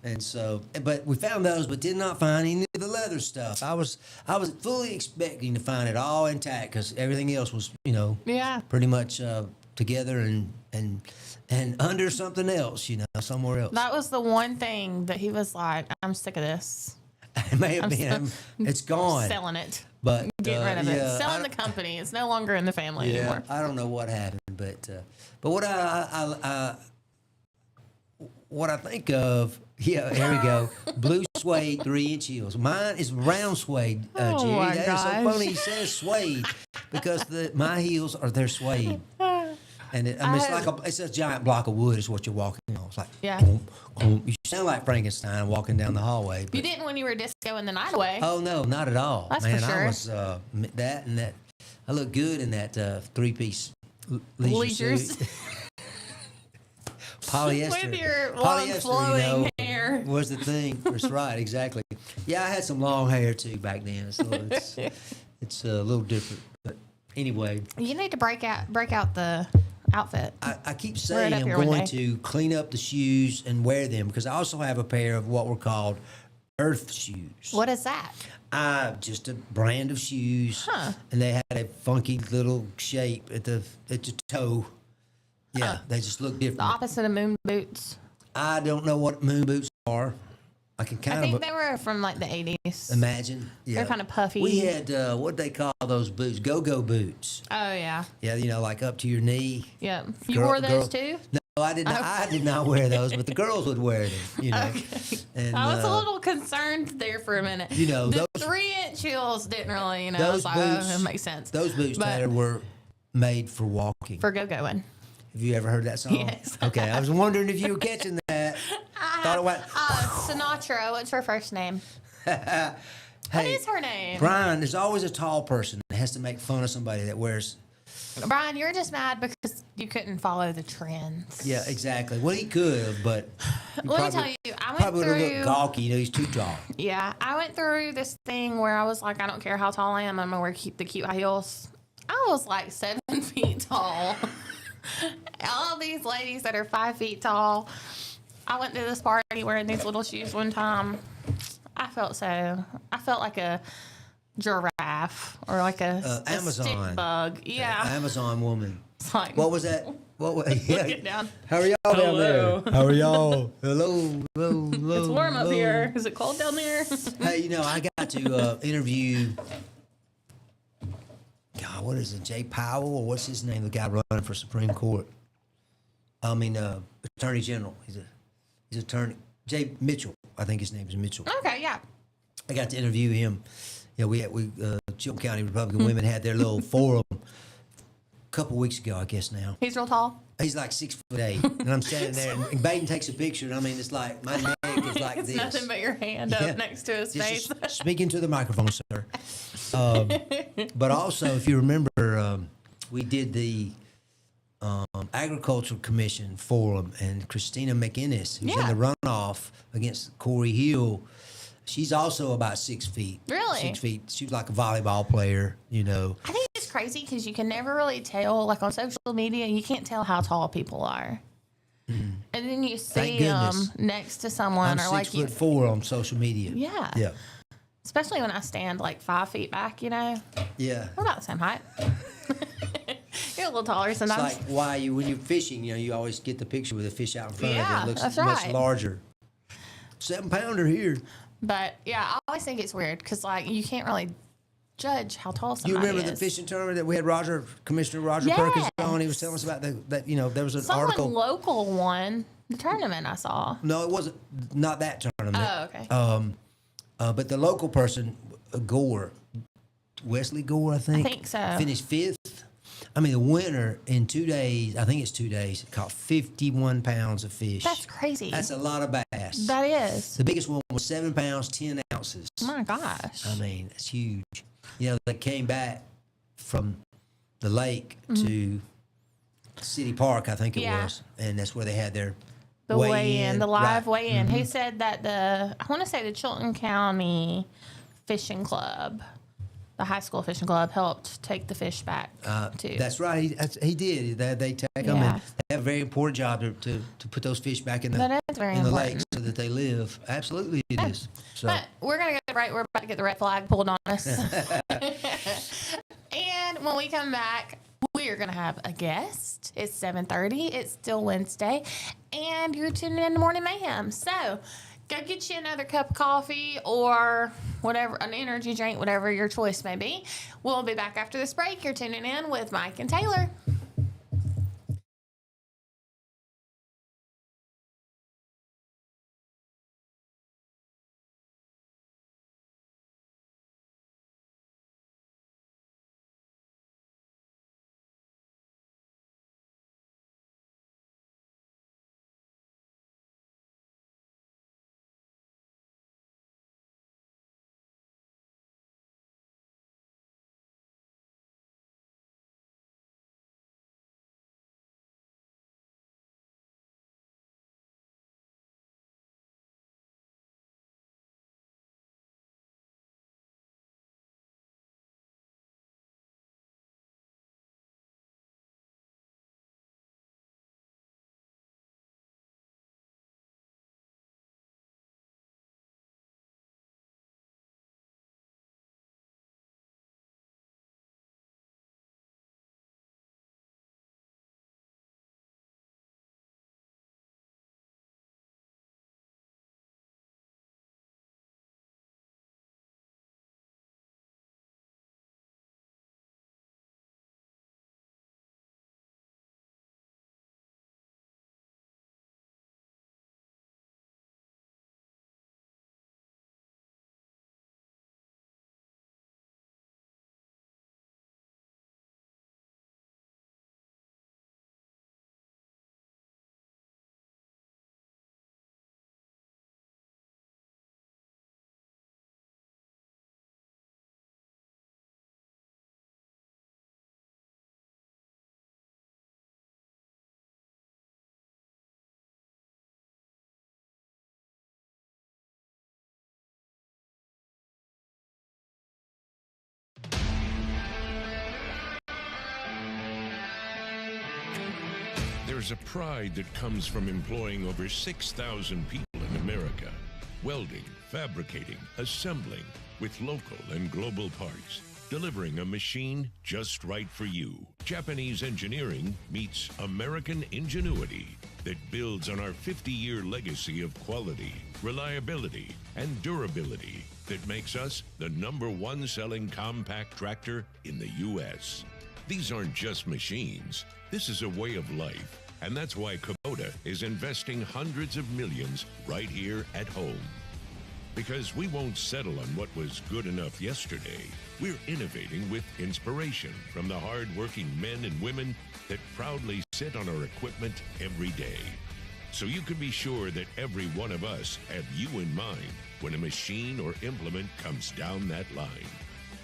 And so, but we found those, but did not find any of the leather stuff. I was fully expecting to find it all intact because everything else was, Yeah. pretty much together and under something else, somewhere else. That was the one thing that he was like, I'm sick of this. It may have been. It's gone. Selling it. But Getting rid of it. yeah, Selling the company. It's no longer in the family anymore. I don't know what happened, but what I think of, here we go. Blue suede 3-inch heels. Mine is brown suede, Oh, Jerry. my That is so gosh. funny. He says suede because my heels they're suede. And it's a giant block of wood is what you're walking on. It's like, Yeah. boom, boom. You sound like Frankenstein walking down the hallway. But, You didn't when you were discoing the night away. oh, no, not at all. That's for Man, sure. I was that and that. I look good in that 3-piece leisure Leisures. suit. Polyester. With your long flowing hair. was the thing. That's right, exactly. Yeah, I had some long hair too back then, so it's a little different. But anyway, You need to break out the outfit. I keep Wear it saying up I'm here one going day. to clean up the shoes and wear them because I also have a pair of what were called earth shoes. What is that? Just a brand of shoes, Huh. and they had a funky little shape at the toe. Yeah, they just look different. The opposite of moon boots. I don't know what moon boots are. I can I kind think of they were from like the 80s. imagine. Yeah. They're kinda puffy. We had what they call those boots, go-go boots. Oh, yeah. Yeah, like up to your knee. Yeah. You Girl- wore those girl- too? No, I did not. I did not wear those, but the girls would wear them. Okay. And I was a little concerned there for a minute. You know, the those- 3-inch heels didn't really, I those was like, boots. oh, it makes sense. Those boots, But Taylor, were made for walking. for go-going. Have you ever heard that song? Yes. Okay, I was wondering if you were catching that. Thought it went. Sinatra, what's her first name? What Hey, is her name? Brian, there's always a tall person that has to make fun of somebody that wears. Brian, you're just mad because you couldn't follow the trends. Yeah, exactly. Well, he could have, but he Let me tell you, I went probably would have looked through. gawky. He's too tall. Yeah, I went through this thing where I was like, I don't care how tall I am, I'm gonna wear the cute high heels. I was like 7 feet tall. All these ladies that are 5 feet tall. I went to this party wearing these little shoes one time. I felt like a giraffe or like a Amazon. stick bug. Yeah. Amazon woman. It's like, What was that? What was? Yeah. Get down. How are y'all down Hello. there? How are y'all? Hello, hello, hello. It's warm up hello. here. Is it cold down there? Hey, I got to interview. God, what is it? Jay Powell or what's his name? The guy running for Supreme Court. I mean, Attorney General. He's attorney. Jay Mitchell. I think his name is Mitchell. Okay, yeah. I got to interview him. Yeah, we Chilton County Republican women had their little forum a couple weeks ago, I guess now. He's real tall. He's like 6'8", and I'm standing there, and Baden takes a picture, and I mean, it's like my neck is like It's this. nothing but your hand Yeah. up next to his face. Just speaking to the microphone, sir. But also, if you remember, we did the Agricultural Commission forum, and Christina McInnes, who's Yeah. in the runoff against Corey Hill, she's also about 6 feet. Really? 6 feet. She's like a volleyball player, I think it's crazy because you can never really tell, like on social media, you can't tell how tall people are. and then you Thank see them goodness. next to someone, I'm or like you, 6'4" on social media. yeah, Yeah. especially when I stand like 5 feet back. You know, Yeah. we're about the same height. You're a little taller It's sometimes. like why when you're fishing, you always get the picture with the fish out in front of Yeah, you. It looks that's much right. larger. 7-pounder here. But yeah, I always think it's weird because like you can't really judge how tall somebody You remember the is. fishing tournament that we had Commissioner Roger Yes. Perkins on? He was telling us about that there was an Someone article. local won the tournament I saw. No, it wasn't. Not that tournament. Oh, okay. But the local person, Gore, Wesley Gore, I think. think so. Finished 5th. I mean, the winner in 2 days, I think it's 2 days, caught 51 pounds of fish. That's crazy. That's a lot of bass. That is. The biggest one was 7 pounds, 10 ounces. My gosh. I mean, it's huge. They came back from the lake to City Park, I think it Yeah. was, and that's where they had their The weigh-in, the live right. weigh-in. He said that I want to say the Chilton County Fishing Club, the high school fishing club, helped take the fish back too. That's right. He did. They take them, Yeah. and they have a very important job to put those fish back in the That is very in the important. lake so that they live. Absolutely, it is. So But we're going to get right. We're about to get the red flag pulled on us. And when we come back, we are going to have a guest. It's 7:30. It's still Wednesday. And you're tuning in to Morning Mayhem. So go get you another cup of coffee or whatever, an energy drink, whatever your choice may be. We'll be back after this break. You're tuning in with Mike and Taylor. There's a pride that comes from employing over 6,000 people in America. Welding, fabricating, assembling with local and global parts. Delivering a machine just right for you. Japanese engineering meets American ingenuity that builds on our 50-year legacy of quality, reliability, and durability that makes us the #1 selling compact tractor in the U.S. These aren't just machines. This is a way of life. And that's why Kubota is investing hundreds of millions right here at home. Because we won't settle on what was good enough yesterday. We're innovating with inspiration from the hard-working men and women that proudly sit on our equipment every day. So you can be sure that every one of us have you in mind when a machine or implement comes down that line.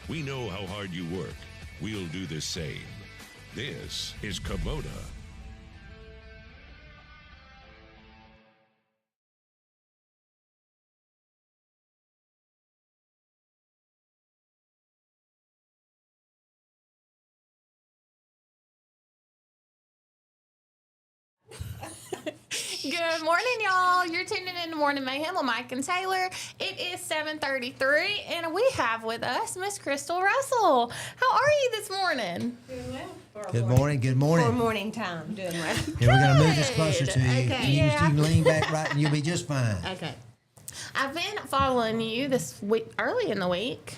We know how hard you work. We'll do the same. This is Kubota. Good morning, y'all. You're tuning in to Morning Mayhem with Mike and Taylor. It is 7:33, and we have with us Miss Crystal Russell. How are you this morning? Doing well. Good morning. Good morning. For morning time, doing well. Yeah, we're gonna move this closer to you. Okay. You Yeah. can lean back right, and you'll be just fine. Okay. I've been following you this week, early in the week.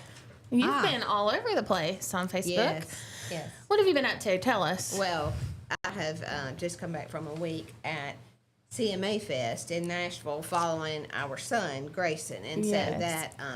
You've been all over the place on Facebook. Yes. What have you been up to? Tell us. Well, I have just come back from a week at CMA Fest in Nashville following our son, Grayson. And Yes. so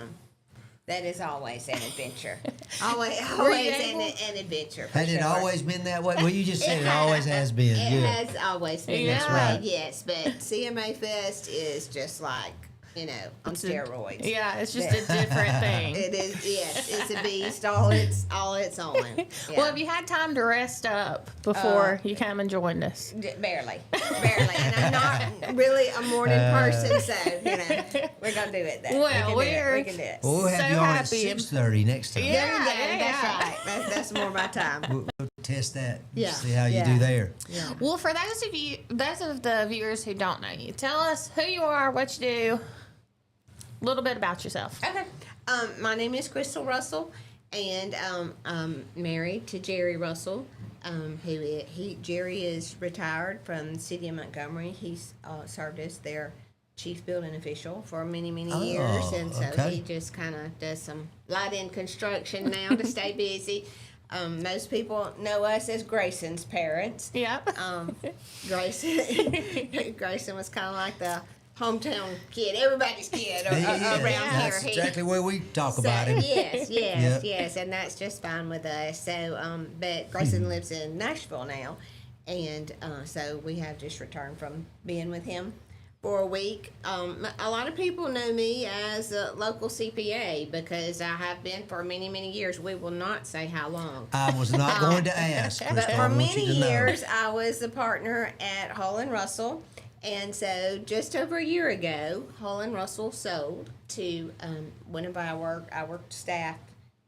that is always an adventure. always Were you an adventure. For Has it sure. always been that way? Well, you just said it always has been. It Good. has always been That's that way, right. yes. But CMA Fest is just like, on steroids. Yeah, it's just a different thing. It is, yes. It's a beast, all it's on. Yeah. Well, have you had time to rest up before you came and joined us? Barely. And I'm not really a morning person, so, we're going to do it then. Well, we can do it. Well, we'll have So you on at happy. 6:30 next time. Yeah. That's right. That's more my time. We'll test that. Yeah. See how you Yeah. do there. Yeah. Well, for those of the viewers who don't know you, tell us who you are, what you do, a little bit about yourself. Okay. My name is Crystal Russell, and I'm married to Jerry Russell. Jerry is retired from the city of Montgomery. He's served as their chief building official for many years, and so okay. he just kind of does some light end construction now to stay busy. Most people know us as Grayson's parents. Yep. Grayson was kind of like the hometown kid, everybody's kid around That's here. exactly where we talk about him. Yes, and that's just fine with us. So, but Grayson lives in Nashville now, and so we have just returned from being with him for a week. A lot of people know me as a local CPA because I have been for many years. We will not say how long. I was not going to ask, But Crystal. for I want many you to know. years, I was the partner at Hull and Russell. And so just over a year ago, Hull and Russell sold to one of our staff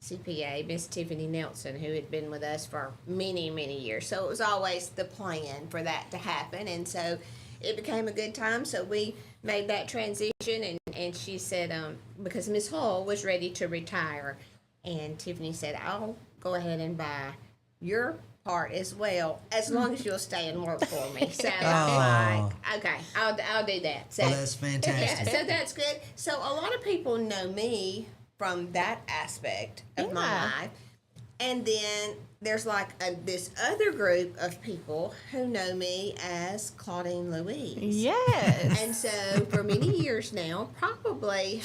CPA, Miss Tiffany Nelson, who had been with us for many years. So it was always the plan for that to happen. And so it became a good time. So we made that transition. And she said, because Miss Hull was ready to retire. And Tiffany said, I'll go ahead and buy your part as well, as long as you'll stay and work for me. So I was like, okay, I'll do that. So Well, that's fantastic. so that's good. So a lot of people know me from that aspect of my life, and then there's like this other group of people who know me as Claudine Louise. Yes. And so for many years now, probably.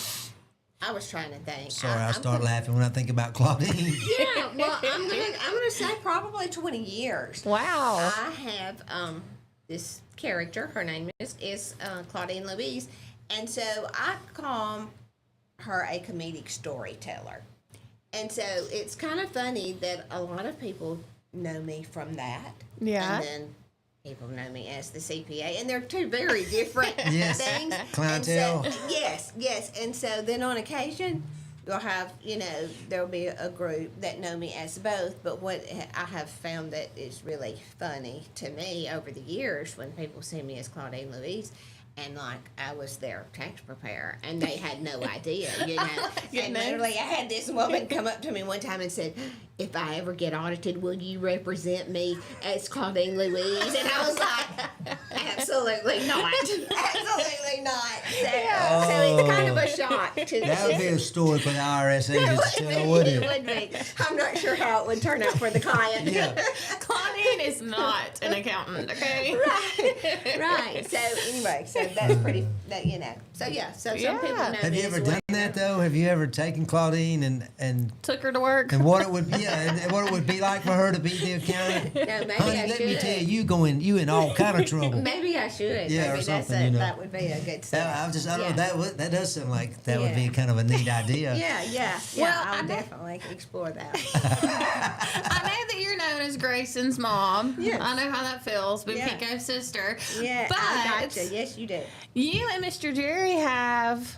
I was trying to think. Sorry, I start laughing when I think about Claudine. Yeah, well, I'm gonna say probably 20 years. Wow. I have this character. Her name is Claudine Louise, and so I call her a comedic storyteller. And so it's kind of funny that a lot of people know me from that. Yeah. And then people know me as the CPA, and they're two very different Yes. things. Clientele. And so, yes. And so then on occasion, you'll have, there'll be a group that know me as both. But what I have found that is really funny to me over the years when people see me as Claudine Louise, and like I was their tax preparer, and they had no idea, And literally, I had this woman come up to me one time and said, "If I ever get audited, will you represent me as Claudine Louise?" And I was like, "Absolutely not, absolutely not." So it's kind of a shock to That would be a story for the IRS agents to tell, wouldn't it it? would be. I'm not sure how it would turn out for the client. Yeah. Claudine is not an accountant, okay? Right. So anyway, so that's pretty. So yeah. So some people know. Have me you as ever well. done that though? Have you ever taken Claudine and Took her to work. what it would be? Yeah, and what it would be like for her to be the accountant? No, maybe Honey, I let should. me tell you, you in all kind of trouble. Maybe I should. Yeah, or Maybe something, that would be a good step. I don't know. Yeah. That does sound like that would be Yeah. kind of a neat idea. Yeah. Well, I'll I know- definitely explore that. I know that you're known as Grayson's mom. Yes. I know how that feels, but Yeah. Pico's sister. Yeah, But I gotcha. Yes, you do. you and Mr. Jerry have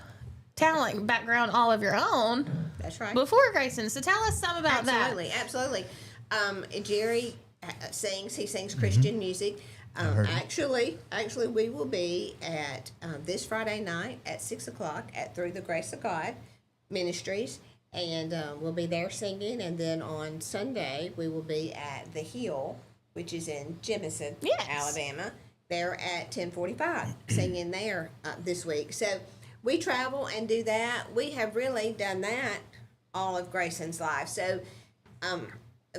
talent background all of your own That's right. before Grayson. So tell us some about Absolutely. Jerry sings. He sings Christian music. Actually, we will be at this Friday night at 6:00 at Through the Grace of God Ministries, and we'll be there singing. And then on Sunday we will be at the Hill, which is in Jemison, Alabama. They're at 10:45 singing there this week. So we travel and do that. We have really done that all of Grayson's life. So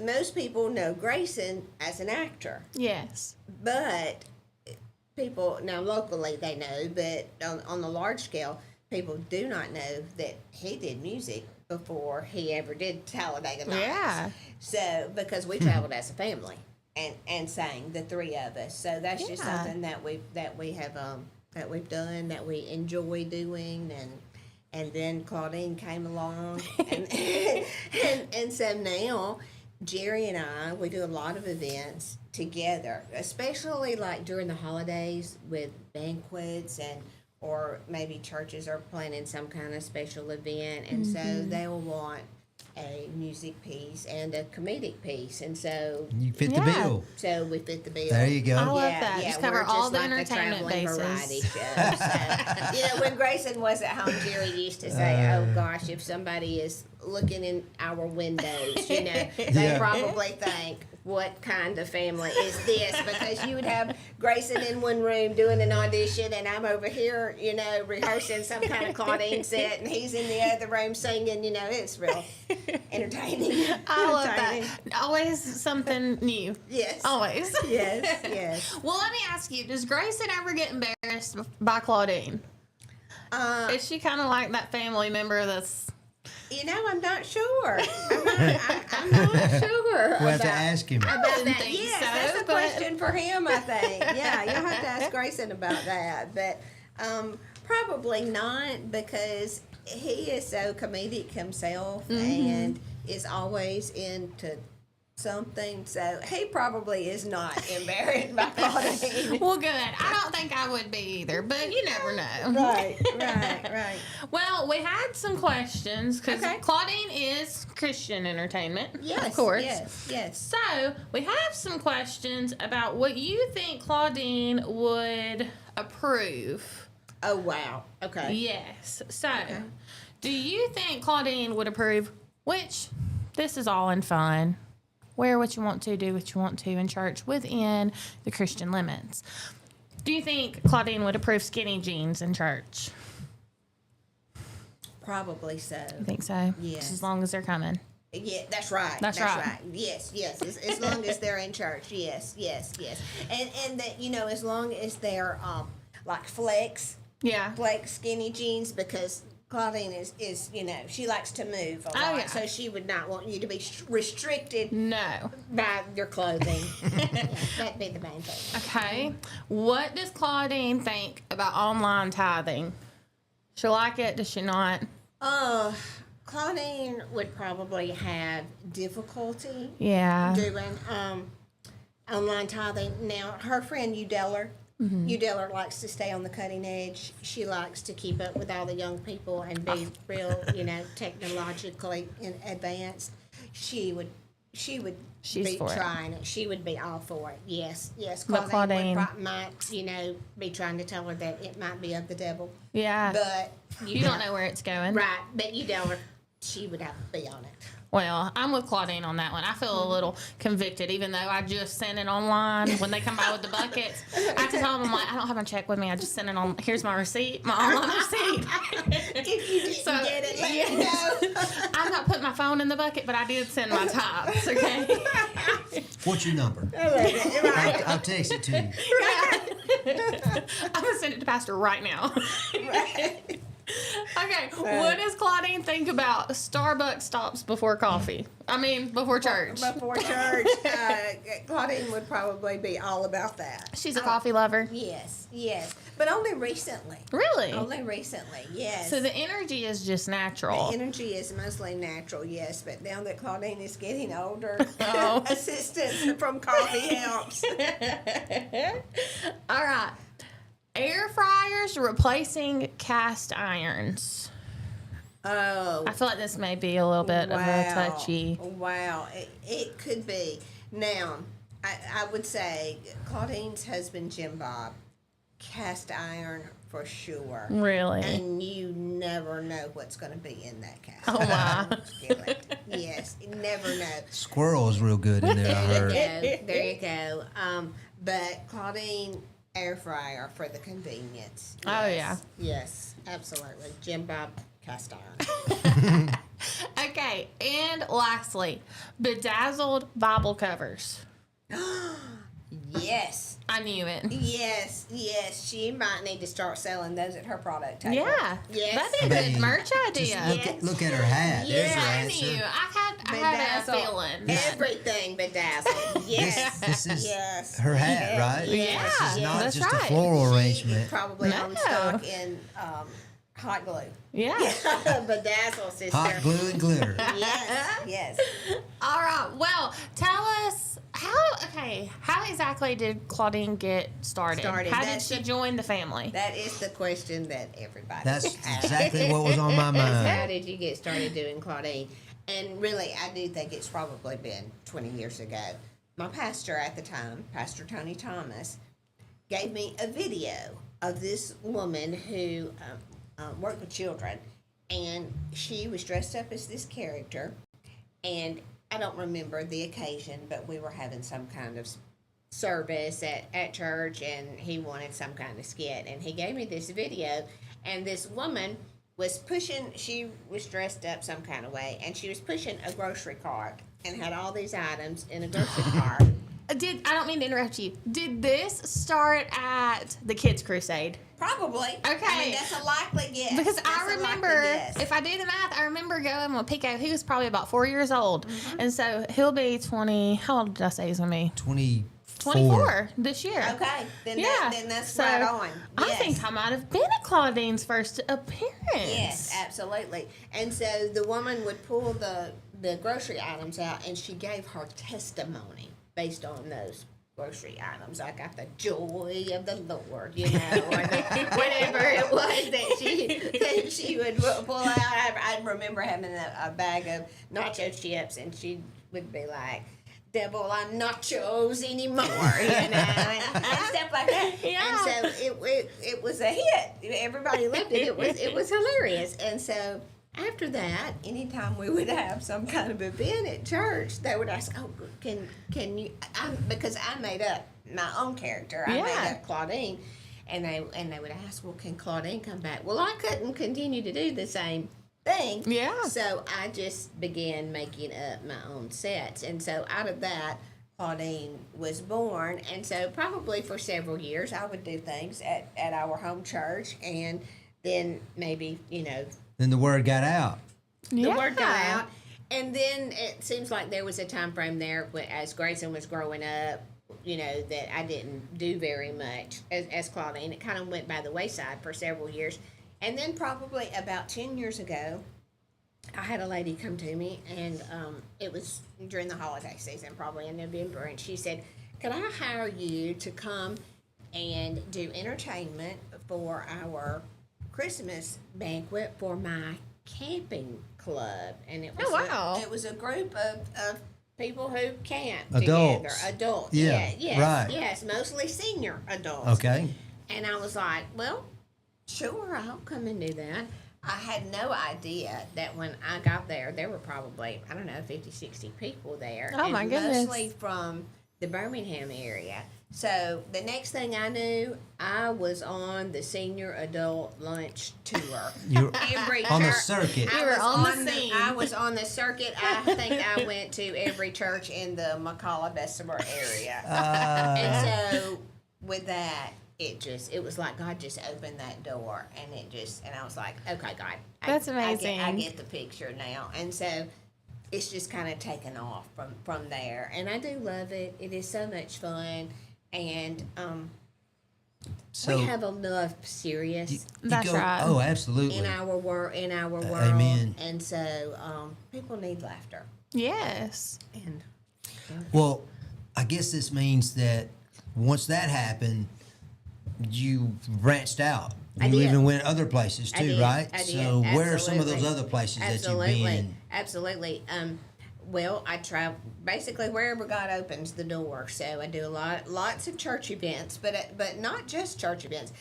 most people know Grayson as an actor. Yes. But people, now locally they know, but on the large scale, people do not know that he did music before he ever did Talladega Nights. Yeah. So, because we traveled as a family and sang, the three of us. So that's just something that we've done, that we enjoy doing, and then Claudine came along, and so now Jerry and we do a lot of events together, especially like during the holidays with banquets, or maybe churches are planning some kind of special event, and so they will want a music piece and a comedic piece, and so You fit the bill. So we fit the bill. There you go. I love that. Just cover we're all the like entertainment traveling bases. variety show. So, when Grayson was at home, Jerry used to say, "Oh gosh, if somebody is looking in our windows, they probably think, what kind of family is this?" Because you would have Grayson in one room doing an audition, and I'm over here, rehearsing some kind of Claudine set, and he's in the other room singing. It's real entertaining. I love that. Always something new. Yes. Always. Yes. Well, let me ask you, does Grayson ever get embarrassed by Claudine? Is she kind of like that family member that's... I'm not sure. I'm not sure. We'll have to ask him. About that. think Yes, so, that's a but- question for him, I think. Yeah, you'll have to ask Grayson about that. But probably not, because he is so comedic himself and is always into something. So he probably is not embarrassed by Claudine. Well, good. I don't think I would be either, but you never know. Right. Well, we had some questions because Okay. Claudine is Christian entertainment, Yes, of course. Yes. So we have some questions about what you think Claudine would approve. Oh, wow. Okay. Yes. So, do you think Claudine would approve? Which, this is all in fun. Wear what you want to, do what you want to in church within the Christian limits. Do you think Claudine would approve skinny jeans in church? Probably so. I think so. Yes. Just as long as they're coming. Yeah, that's right. That's right. Yes. As long as they're in church. Yes. And that, as long as they're like flex skinny jeans, because Claudine is she likes to move a lot, so she would not want you to be restricted No. by your clothing. That'd be the main thing. Okay. What does Claudine think about online tithing? She like it? Does she not? Claudine would probably have difficulty Yeah. doing online tithing. Now, her friend Udeller, Udeller likes to stay on the cutting edge. She likes to keep up with all the young people and be real, technologically advanced. She would She's be for it. trying it. She would be all for it. Yes. But Claudine might, be trying to tell her that it might be of the devil. Yeah. But you don't know where it's going. Right. But Udeller, she would have to be on it. Well, I'm with Claudine on that one. I feel a little convicted, even though I just sent it online when they come by with the buckets. I have to tell them, I'm like, I don't have my check with me. I just sent it on. Here's my receipt, my online receipt. If you didn't get it, let me know. I'm not putting my phone in the bucket, but I did send my tithes, okay? What's your number? Right. I'll text it to you. I'm going to send it to Pastor right now. Right. Okay, what does Claudine think about Starbucks stops before coffee? Before church. Before church, Claudine would probably be all about that. She's a coffee lover. Yes. But only recently. Really? Only recently, yes. So the energy is just natural. The energy is mostly natural, yes. But now that Claudine is getting older, Oh. assistance from coffee helps. All right. Air fryers replacing cast irons. Oh. I feel like this may be a little bit of a touchy. Wow. It could be. Now, I would say Claudine's husband, Jim Bob, cast iron for sure. Really? And you never know what's going to be in that cast Oh, wow. iron skillet. Yes, you never know. Squirrel is real good in there, I heard. There you go. But Claudine air fryer for the convenience. Oh, yeah. Yes, absolutely. Jim Bob cast iron. Okay, and lastly, bedazzled Bible covers. Yes. I knew it. Yes, she might need to start selling those at her product table. Yeah. Yes. That'd be a good merch Just idea. look at her hat. There's Yeah, your I answer. knew. I had a feeling. Everything bedazzled. Yes. This is Yes. her hat, right? Yeah, This is not that's just right. a floral She arrangement. probably on No. stock in hot glue. Yeah. Bedazzle sister. Hot glue and glitter. Yes. All right. Well, tell us how exactly did Claudine get started? How did That's she join the family? That is the question that everybody That's asks. exactly what was on my How mind. did you get started doing Claudine? And really, I do think it's probably been 20 years ago. My pastor at the time, Pastor Tony Thomas, gave me a video of this woman who worked with children, and she was dressed up as this character, and I don't remember the occasion, but we were having some kind of service at church, and he wanted some kind of skit, and he gave me this video, and this woman was pushing, she was dressed up some kind of way, and she was pushing a grocery cart and had all these items in a grocery cart. I don't mean to interrupt you. Did this start at the Kids Crusade? Probably. Okay. I mean, that's a likely guess. Because That's I a remember, likely guess. if I do the math, I remember going with Pico. He was probably about 4 years old. Mm-hmm. And so he'll be 20. How old did I say he's going to be? 24. This year. Okay, then, Yeah. then that's So, right on. I Yes. think I might have been at Claudine's first appearance. Yes, absolutely. And so the woman would pull the grocery items out, and she gave her testimony based on those grocery items. I got the joy of the Lord, you know, or whatever it was that she would pull out. I remember having a bag of nacho chips, and she would be like, "Devil, I'm nachos anymore," you know, and stuff like that. Yeah. And so it was a hit. Everybody loved it. It was hilarious. And so after that, anytime we would have some kind of event at church, they would ask, "Oh, can you?" Because I made up my own character. I made up Claudine, and they would ask, "Well, can Claudine come back?" Well, I couldn't continue to do the same thing. Yeah. So I just began making up my own sets, and so out of that, Claudine was born. And so probably for several years, I would do things at our home church, and then maybe Then the word got out. the word got out. And then it seems like there was a time frame there as Grayson was growing up, that I didn't do very much as Claudine. It kind of went by the wayside for several years. And then probably about 10 years ago, I had a lady come to me, and it was during the holiday season, probably in November, and she said, "Could I hire you to come and do entertainment for our Christmas banquet for my camping club?" And it was wow. it was a group of people who camp Adults. together. Adults. Yeah, Yes. right. Yes, mostly senior adults. Okay. And I was like, well, sure, I'll come and do that. I had no idea that when I got there were probably, 50, 60 people there. Oh, my goodness. Mostly from the Birmingham area. So the next thing I knew, I was on the senior adult lunch tour. You're Every on the church- circuit. You were was on the scene. I was on the circuit. I think I went to every church in the McCalla Bessemer area. And so with that, it was like God just opened that door, and I was like, okay, God, That's amazing. I get the picture now. And so it's just kind of taken off from there. And I do love it. It is so much fun. And So we have enough serious That's right. Oh, absolutely. in our world. Amen. And so people need laughter. Yes. And Well, I guess this means that once that happened, you branched out. I You did. even went other places I too, did. right? I did. So where are some of those Absolutely. other places that you've Absolutely. been? Absolutely. Well, I travel basically wherever God opens the door. So I do lots of church events, but not just church events.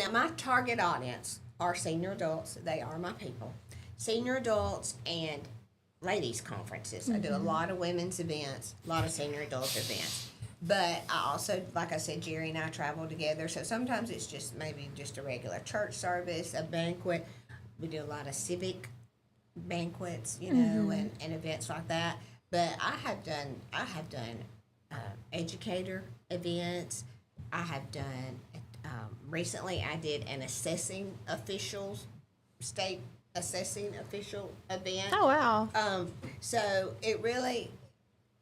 Now my target audience are senior adults. They are my people. Senior adults and ladies conferences. I do a lot of women's events, a lot of senior adult events. But I also, like I said, Jerry and I travel together. So sometimes it's just maybe just a regular church service, a banquet. We do a lot of civic banquets, you know, and events like that. But I have done educator events. I have done recently. I did an state assessing official event. Oh wow! So it really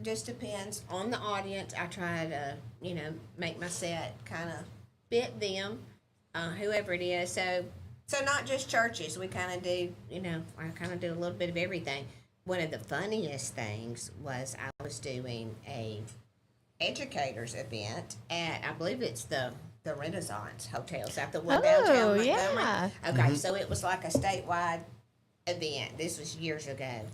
just depends on the audience. I try to make my set kind of fit them, whoever it is. So not just churches. We kind of do, I kind of do a little bit of everything. One of the funniest things was I was doing a educators event at, I believe it's the Renaissance Hotel. Is that the one downtown Montgomery? Yeah. Okay, so it was like a statewide event. This was years ago.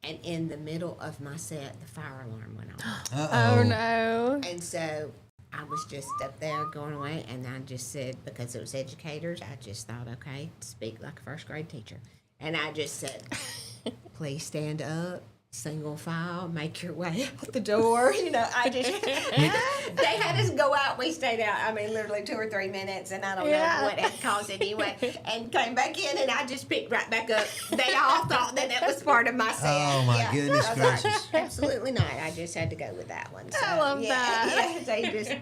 And in the middle of my set, the fire alarm went off. Oh no! And so I was just up there going away, and I just said, because it was educators, I just thought, okay, speak like a first grade teacher. And I just said, please stand up, single file, make your way out the door. I just, they had us go out. We stayed out, I mean, literally 2 or 3 minutes, and I don't know what had caused it anyway, and came back in, and I just picked right back up. They all thought that was part of my set. Oh, my goodness I was gracious. like, absolutely not. I just had to go with that one. So, I love that. Yeah, so you just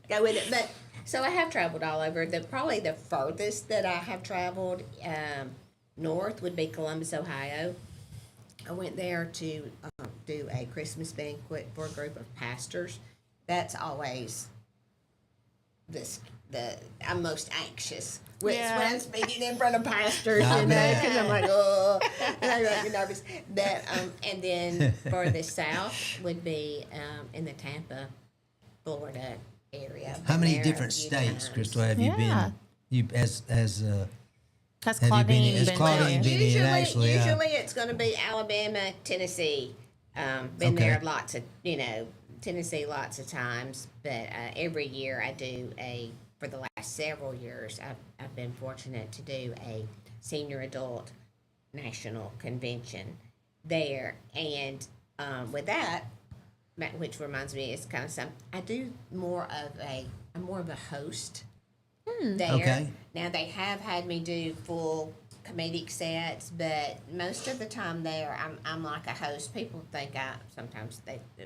go with it. But so I have traveled all over. Probably the furthest that I have traveled north would be Columbus, Ohio. I went there to do a Christmas banquet for a group of pastors. That's always I'm most anxious when I'm speaking in front of pastors, because I'm like, oh, and I get nervous. That and then for the South would be in the Tampa, Florida area. How many different states, Crystal, have you been? You as Has have you Claudine been? Has been Claudine to? been in actually? Usually it's going to be Alabama, Tennessee. Been there lots of, Tennessee lots of times, but every year I do for the last several years, I've been fortunate to do a senior adult national convention there. And with that, which reminds me, it's kind of something, I'm more of a host there. Okay. Now they have had me do full comedic sets, but most of the time there, I'm like a host. People think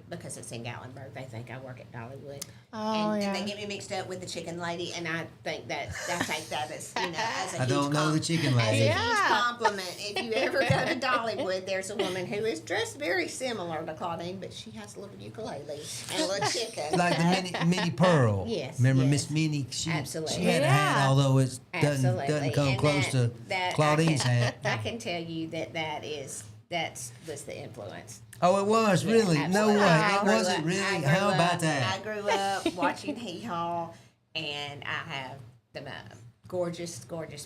because it's in Gatlinburg, they think I work at Dollywood. And they get me mixed up with the chicken lady, and I think that I take that as as a I don't know the chicken lady. As a huge compliment. If you ever go to Dollywood, there's a woman who is dressed very similar to Claudine, but she has a little ukulele and a little chicken. Like the Minnie Pearl. Yes. Remember yes. Miss Minnie? Absolutely. She had a hat, although it doesn't come And close to Claudine's hat. I can tell you that was the influence. Oh, it was really? No absolutely. way. Was it really? How about that? I grew up watching Hee Haw, and I have the gorgeous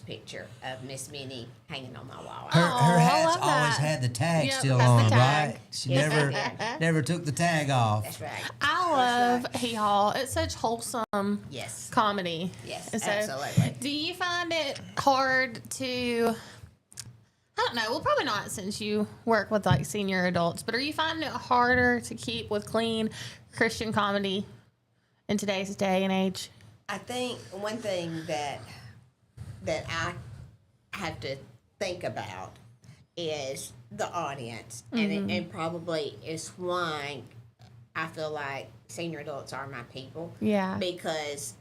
picture of Miss Minnie hanging on my wall. Her I hat's love always that. had the tag Yep, still has the on, tag. right? She Yes, never took the tag off. That's right. I love Hee Haw. It's such wholesome Yes. comedy. Yes, And so, absolutely. Do you find it hard to? I don't know. Well, probably not since you work with like senior adults. But are you finding it harder to keep with clean Christian comedy in today's day and age? I think one thing that I have to think about is the audience, and it probably is why I feel like senior adults are my people. Yeah. Because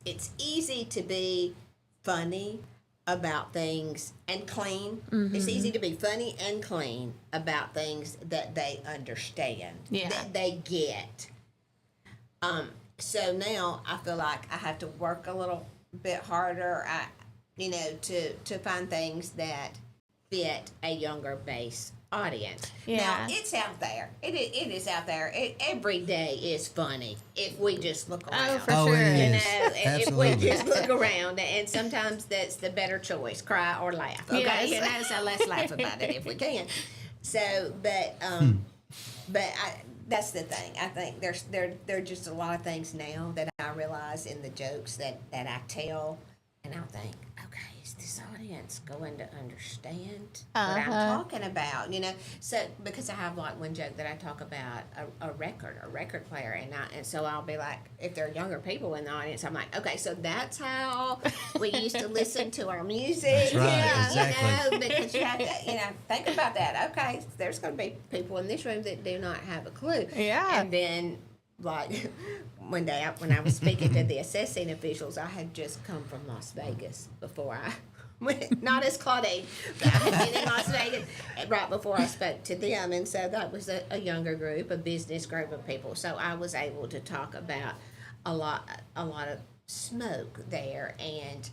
it's easy to be funny about things and clean. It's easy to be funny and clean about things that they understand, that they get. So now I feel like I have to work a little bit harder, to find things that fit a younger base audience. Yeah. Now, it's out there. It is out there. Every day is funny if we just look around. Oh, for Oh, sure. it is. If we Absolutely. just look around, and sometimes that's the better choice, cry or laugh. Okay, Yes. so let's laugh about it if we can. So, but that's the thing. I think there are just a lot of things now that I realize in the jokes that I tell, and I think, okay, is this audience going to understand what I'm talking about? You know, so because I have like one joke that I talk about a record player, and so I'll be like, if there are younger people in the audience, I'm like, okay, so that's how we used to listen to our music. That's right, exactly. You know, because you have to, you know, think about that. Okay, there's going to be people in this room that do not have a clue. Yeah. And then, like, one day when I was speaking to the assessing officials, I had just come from Las Vegas before I went, not as Claudine, but I had been in Las Vegas right before I spoke to them. And so that was a younger group, a business group of people. So I was able to talk about a lot of smoke there, and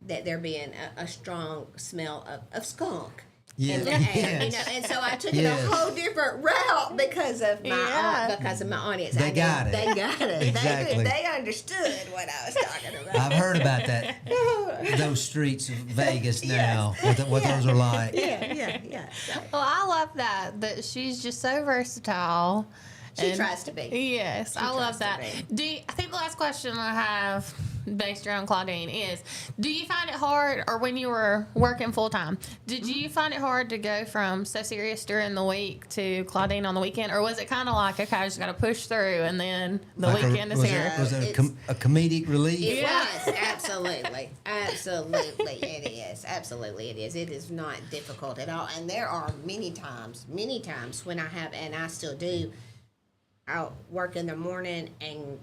that there being a strong smell of skunk. Yeah. In the air, you know, and so I took it a whole different route because of my audience. They got it. They got it. Exactly. They understood what I was talking about. I've heard about that. Those streets of Vegas now, what those are like. Yeah. Well, I love that she's just so versatile. She tries to be. Yes, I love that. I think the last question I have based around Claudine is, do you find it hard, or when you were working full time, did you find it hard to go from so serious during the week to Claudine on the weekend, or was it kind of like, okay, I just got to push through, and then the weekend is here? Was it a comedic relief? It was, absolutely. Absolutely it is. Absolutely it is. It is not difficult at all. And there are many times when I have, and I still do, I'll work in the morning and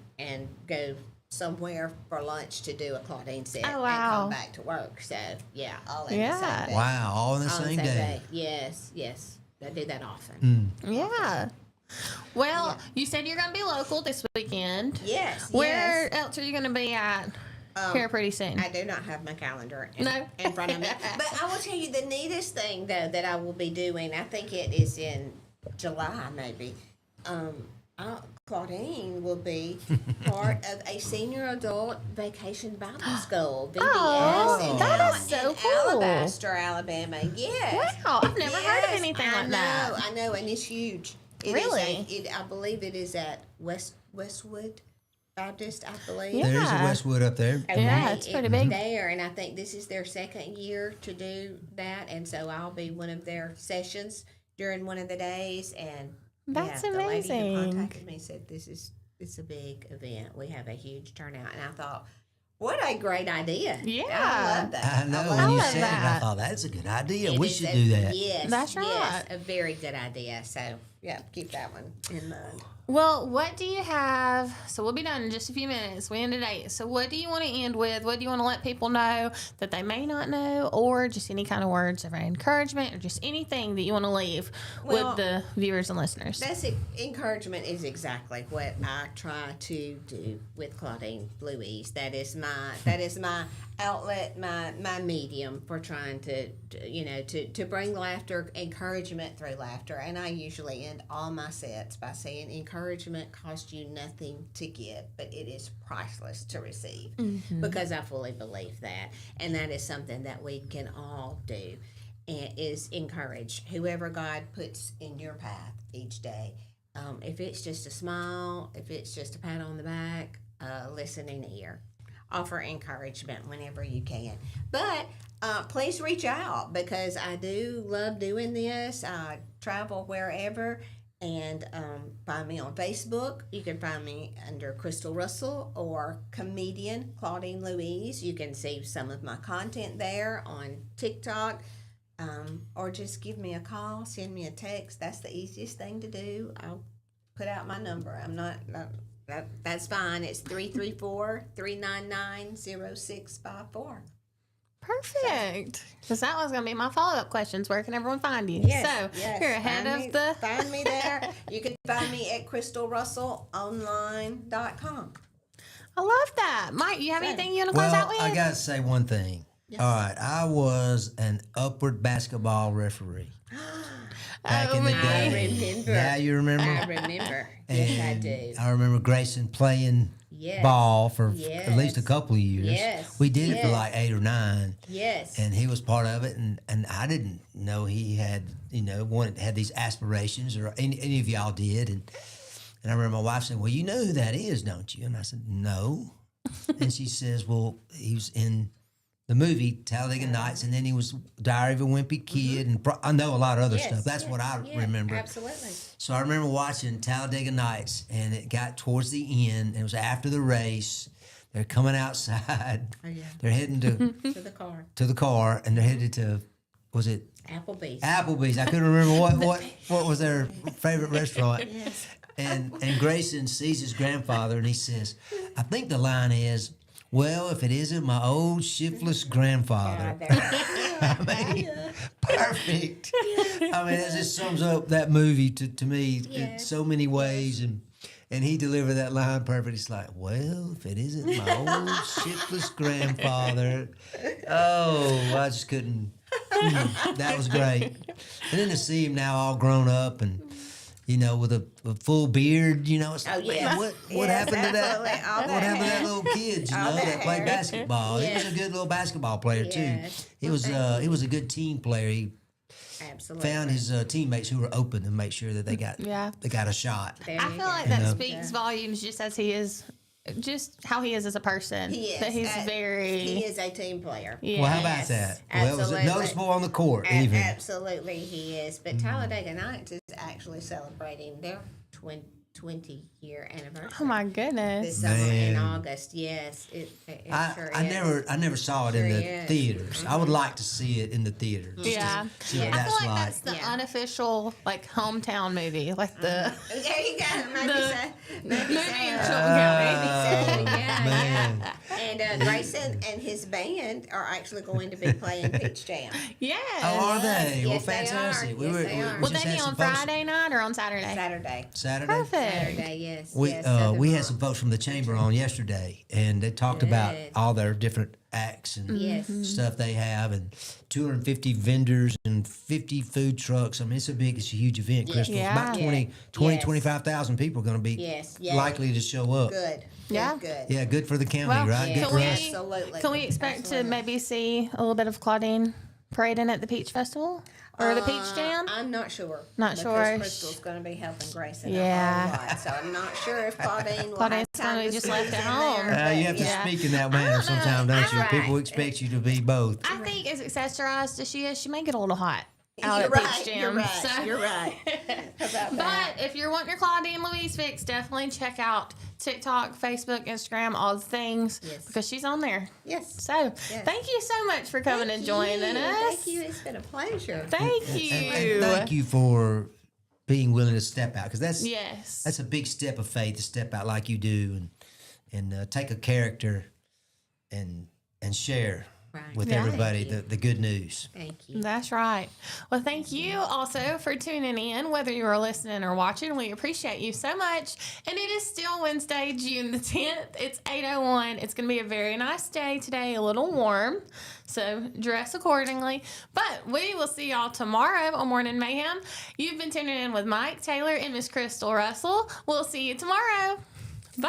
go somewhere for lunch to do a Claudine set and come back to work. So, yeah, all in the same day. Wow, all in the All same day. Yes. I do that often. Yeah. Well, you said you're going to be local this weekend. Yes. Where else are you going to be at here pretty soon? I do not have my calendar No. in front of me. But I will tell you the neatest thing, though, that I will be doing, I think it is in July, maybe. Claudine will be part of a senior adult vacation Bible school, VBS, that is so cool. Alabaster, Alabama. Yes. Wow, I've never heard of anything like that. I know, and it's huge. Really? I believe it is at Westwood Baptist, I believe. Yeah. There's a Westwood up there. Yeah, it's pretty big. There, and I think this is their second year to do that, and so I'll be one of their sessions during one of the days, and That's the lady who amazing. contacted me said it's a big event. We have a huge turnout, and I thought, what a great idea! Yeah. I love that. I know. love When you love said it, I that. thought, that's a good idea. It We is should a- do that. Yes, That's right. Yes, a very good idea. So yeah, keep that one in mind. Well, what do you have? So we'll be done in just a few minutes. We end at 8. So what do you want to end with? What do you want to let people know that they may not know, or just any kind of words of encouragement, or just anything that you want to leave with the viewers and listeners? That's it. Encouragement is exactly what I try to do with Claudine Louise. That is my outlet, my medium for trying to bring laughter, encouragement through laughter. And I usually end all my sets by saying encouragement costs you nothing to give, but it is priceless to receive, because I fully believe that. And that is something that we can all do, and is encourage whoever God puts in your path each day. If it's just a smile, if it's just a pat on the back, listening ear. Offer encouragement whenever you can. But please reach out, because I do love doing this. I travel wherever, and find me on Facebook. You can find me under Crystal Russell or comedian Claudine Louise. You can see some of my content there on TikTok. Or just give me a call, send me a text. That's the easiest thing to do. I'll put out my number. That's fine. It's 334-399-0654. Perfect. Because that was going to be my follow-up questions. Where can everyone find you? Yes, So you're ahead of the... Find me there. You can find me at crystalrussellonline.com. I love that. Mike, you have anything you want to close out with? I got to say one thing. Yes. All right. I was an upward basketball referee back in the man. day. I remember. Now you remember? I remember. Yes, I And do. I remember Grayson playing ball for at least a couple of years. Yes. We did it for Yes. like 8 or 9. Yes. And he was part of it, and I didn't know he had, had these aspirations, or any of y'all did. And I remember my wife saying, "Well, you know who that is, don't you?" And I said, "No." And she says, "Well, he was in the movie Talladega Nights, and then he was Diary of a Wimpy Kid, and I know a lot of other stuff. That's what I remember." Absolutely. So I remember watching Talladega Nights, and it got towards the end. It was after the race. They're coming outside. Oh, yeah. They're heading to To the car. and they're headed to, was it Applebee's. Applebee's? I couldn't remember what was their favorite restaurant. Yes. And Grayson sees his grandfather, and he says, I think the line is, "Well, if it isn't my old shiftless grandfather." I mean, perfect. I mean, that just sums up that movie to me in so many ways. And he delivered that line perfect. It's like, "Well, if it isn't my old shiftless grandfather." Oh, I just couldn't. That was great. And then to see him now all grown up and, with a full beard, it's like, man, what happened to that? What happened to that little kid, that played basketball? He was a good little basketball player, too. Yes. He was a good team player. He Absolutely. found his teammates who were open and make sure that they got a shot. There I you feel go. like that speaks volumes just as he is, just how he is as a person. He is. That he's He is a team player. Yeah. Well, how about that? Well, was it Absolutely. noticeable on the court, even? Absolutely, he is. But Talladega Nights is actually celebrating their 20-year anniversary. Oh my goodness. This summer in Man. August, yes. It sure I is. never saw it in Sure the is. theaters. I would like to see it in the theaters. just to Yeah. see what I that's feel like like. that's the Yeah. unofficial hometown movie, like the There you go. Maybe The so. movie in so. Chilton County. Maybe so. Yeah, Man. yeah. And Grayson and his band are actually going to be playing Peach Jam. Yes. Oh, are they? Yes, well, they are. fantastic. Yes, they are. Will just they had be some on folks- Friday night or on Saturday? Saturday. Saturday? Perfect. Saturday, yes. We yes, Southern we had Rock. some folks from the chamber on yesterday, and they talked about Good. all their different acts and Yes. stuff they have, and 250 vendors and 50 food trucks. I mean, it's a huge event, Crystal. Yeah. About 20, Yes. 25,000 people are going to be Yes. Yeah. likely to show up. Good. Yeah. Good. Yeah, good for the county, Well, right? Yeah. Good can for we- us. Absolutely. Can we expect Absolutely. to maybe see a little bit of Claudine parading at the Peach Festival or the Peach Jam? I'm not sure. Not because sure. Crystal's going to be helping Grayson Yeah. a whole lot. So I'm not sure if Claudine will Claudine's have time gonna be to just squeeze left at in home. there, You but have to yeah. speak in that manner don't know. sometimes, don't you? Right. People expect you to be both. I think as accessorized as she is, she may get a little hot out You're at Peach right. Jam. You're right. So- You're right. How about that? But if you're wanting your Claudine Louise fix, definitely check out TikTok, Facebook, Instagram, all the things, Yes. because she's on there. Yes. So thank you so much for coming and joining us. Thank you. It's been a pleasure. Thank you. And thank you for being willing to step out, because Yes. that's a big step of faith to step out like you do and take a character and share Right. with Yeah. everybody Thank you. the good news. Thank you. That's right. Well, thank you also for tuning in, whether you are listening or watching. We appreciate you so much. And it is still Wednesday, June the 10th. It's 8:01. It's going to be a very nice day today, a little warm. So dress accordingly. But we will see y'all tomorrow on Morning Mayhem. You've been tuning in with Mike Taylor and Miss Crystal Russell. We'll see you tomorrow. Bye.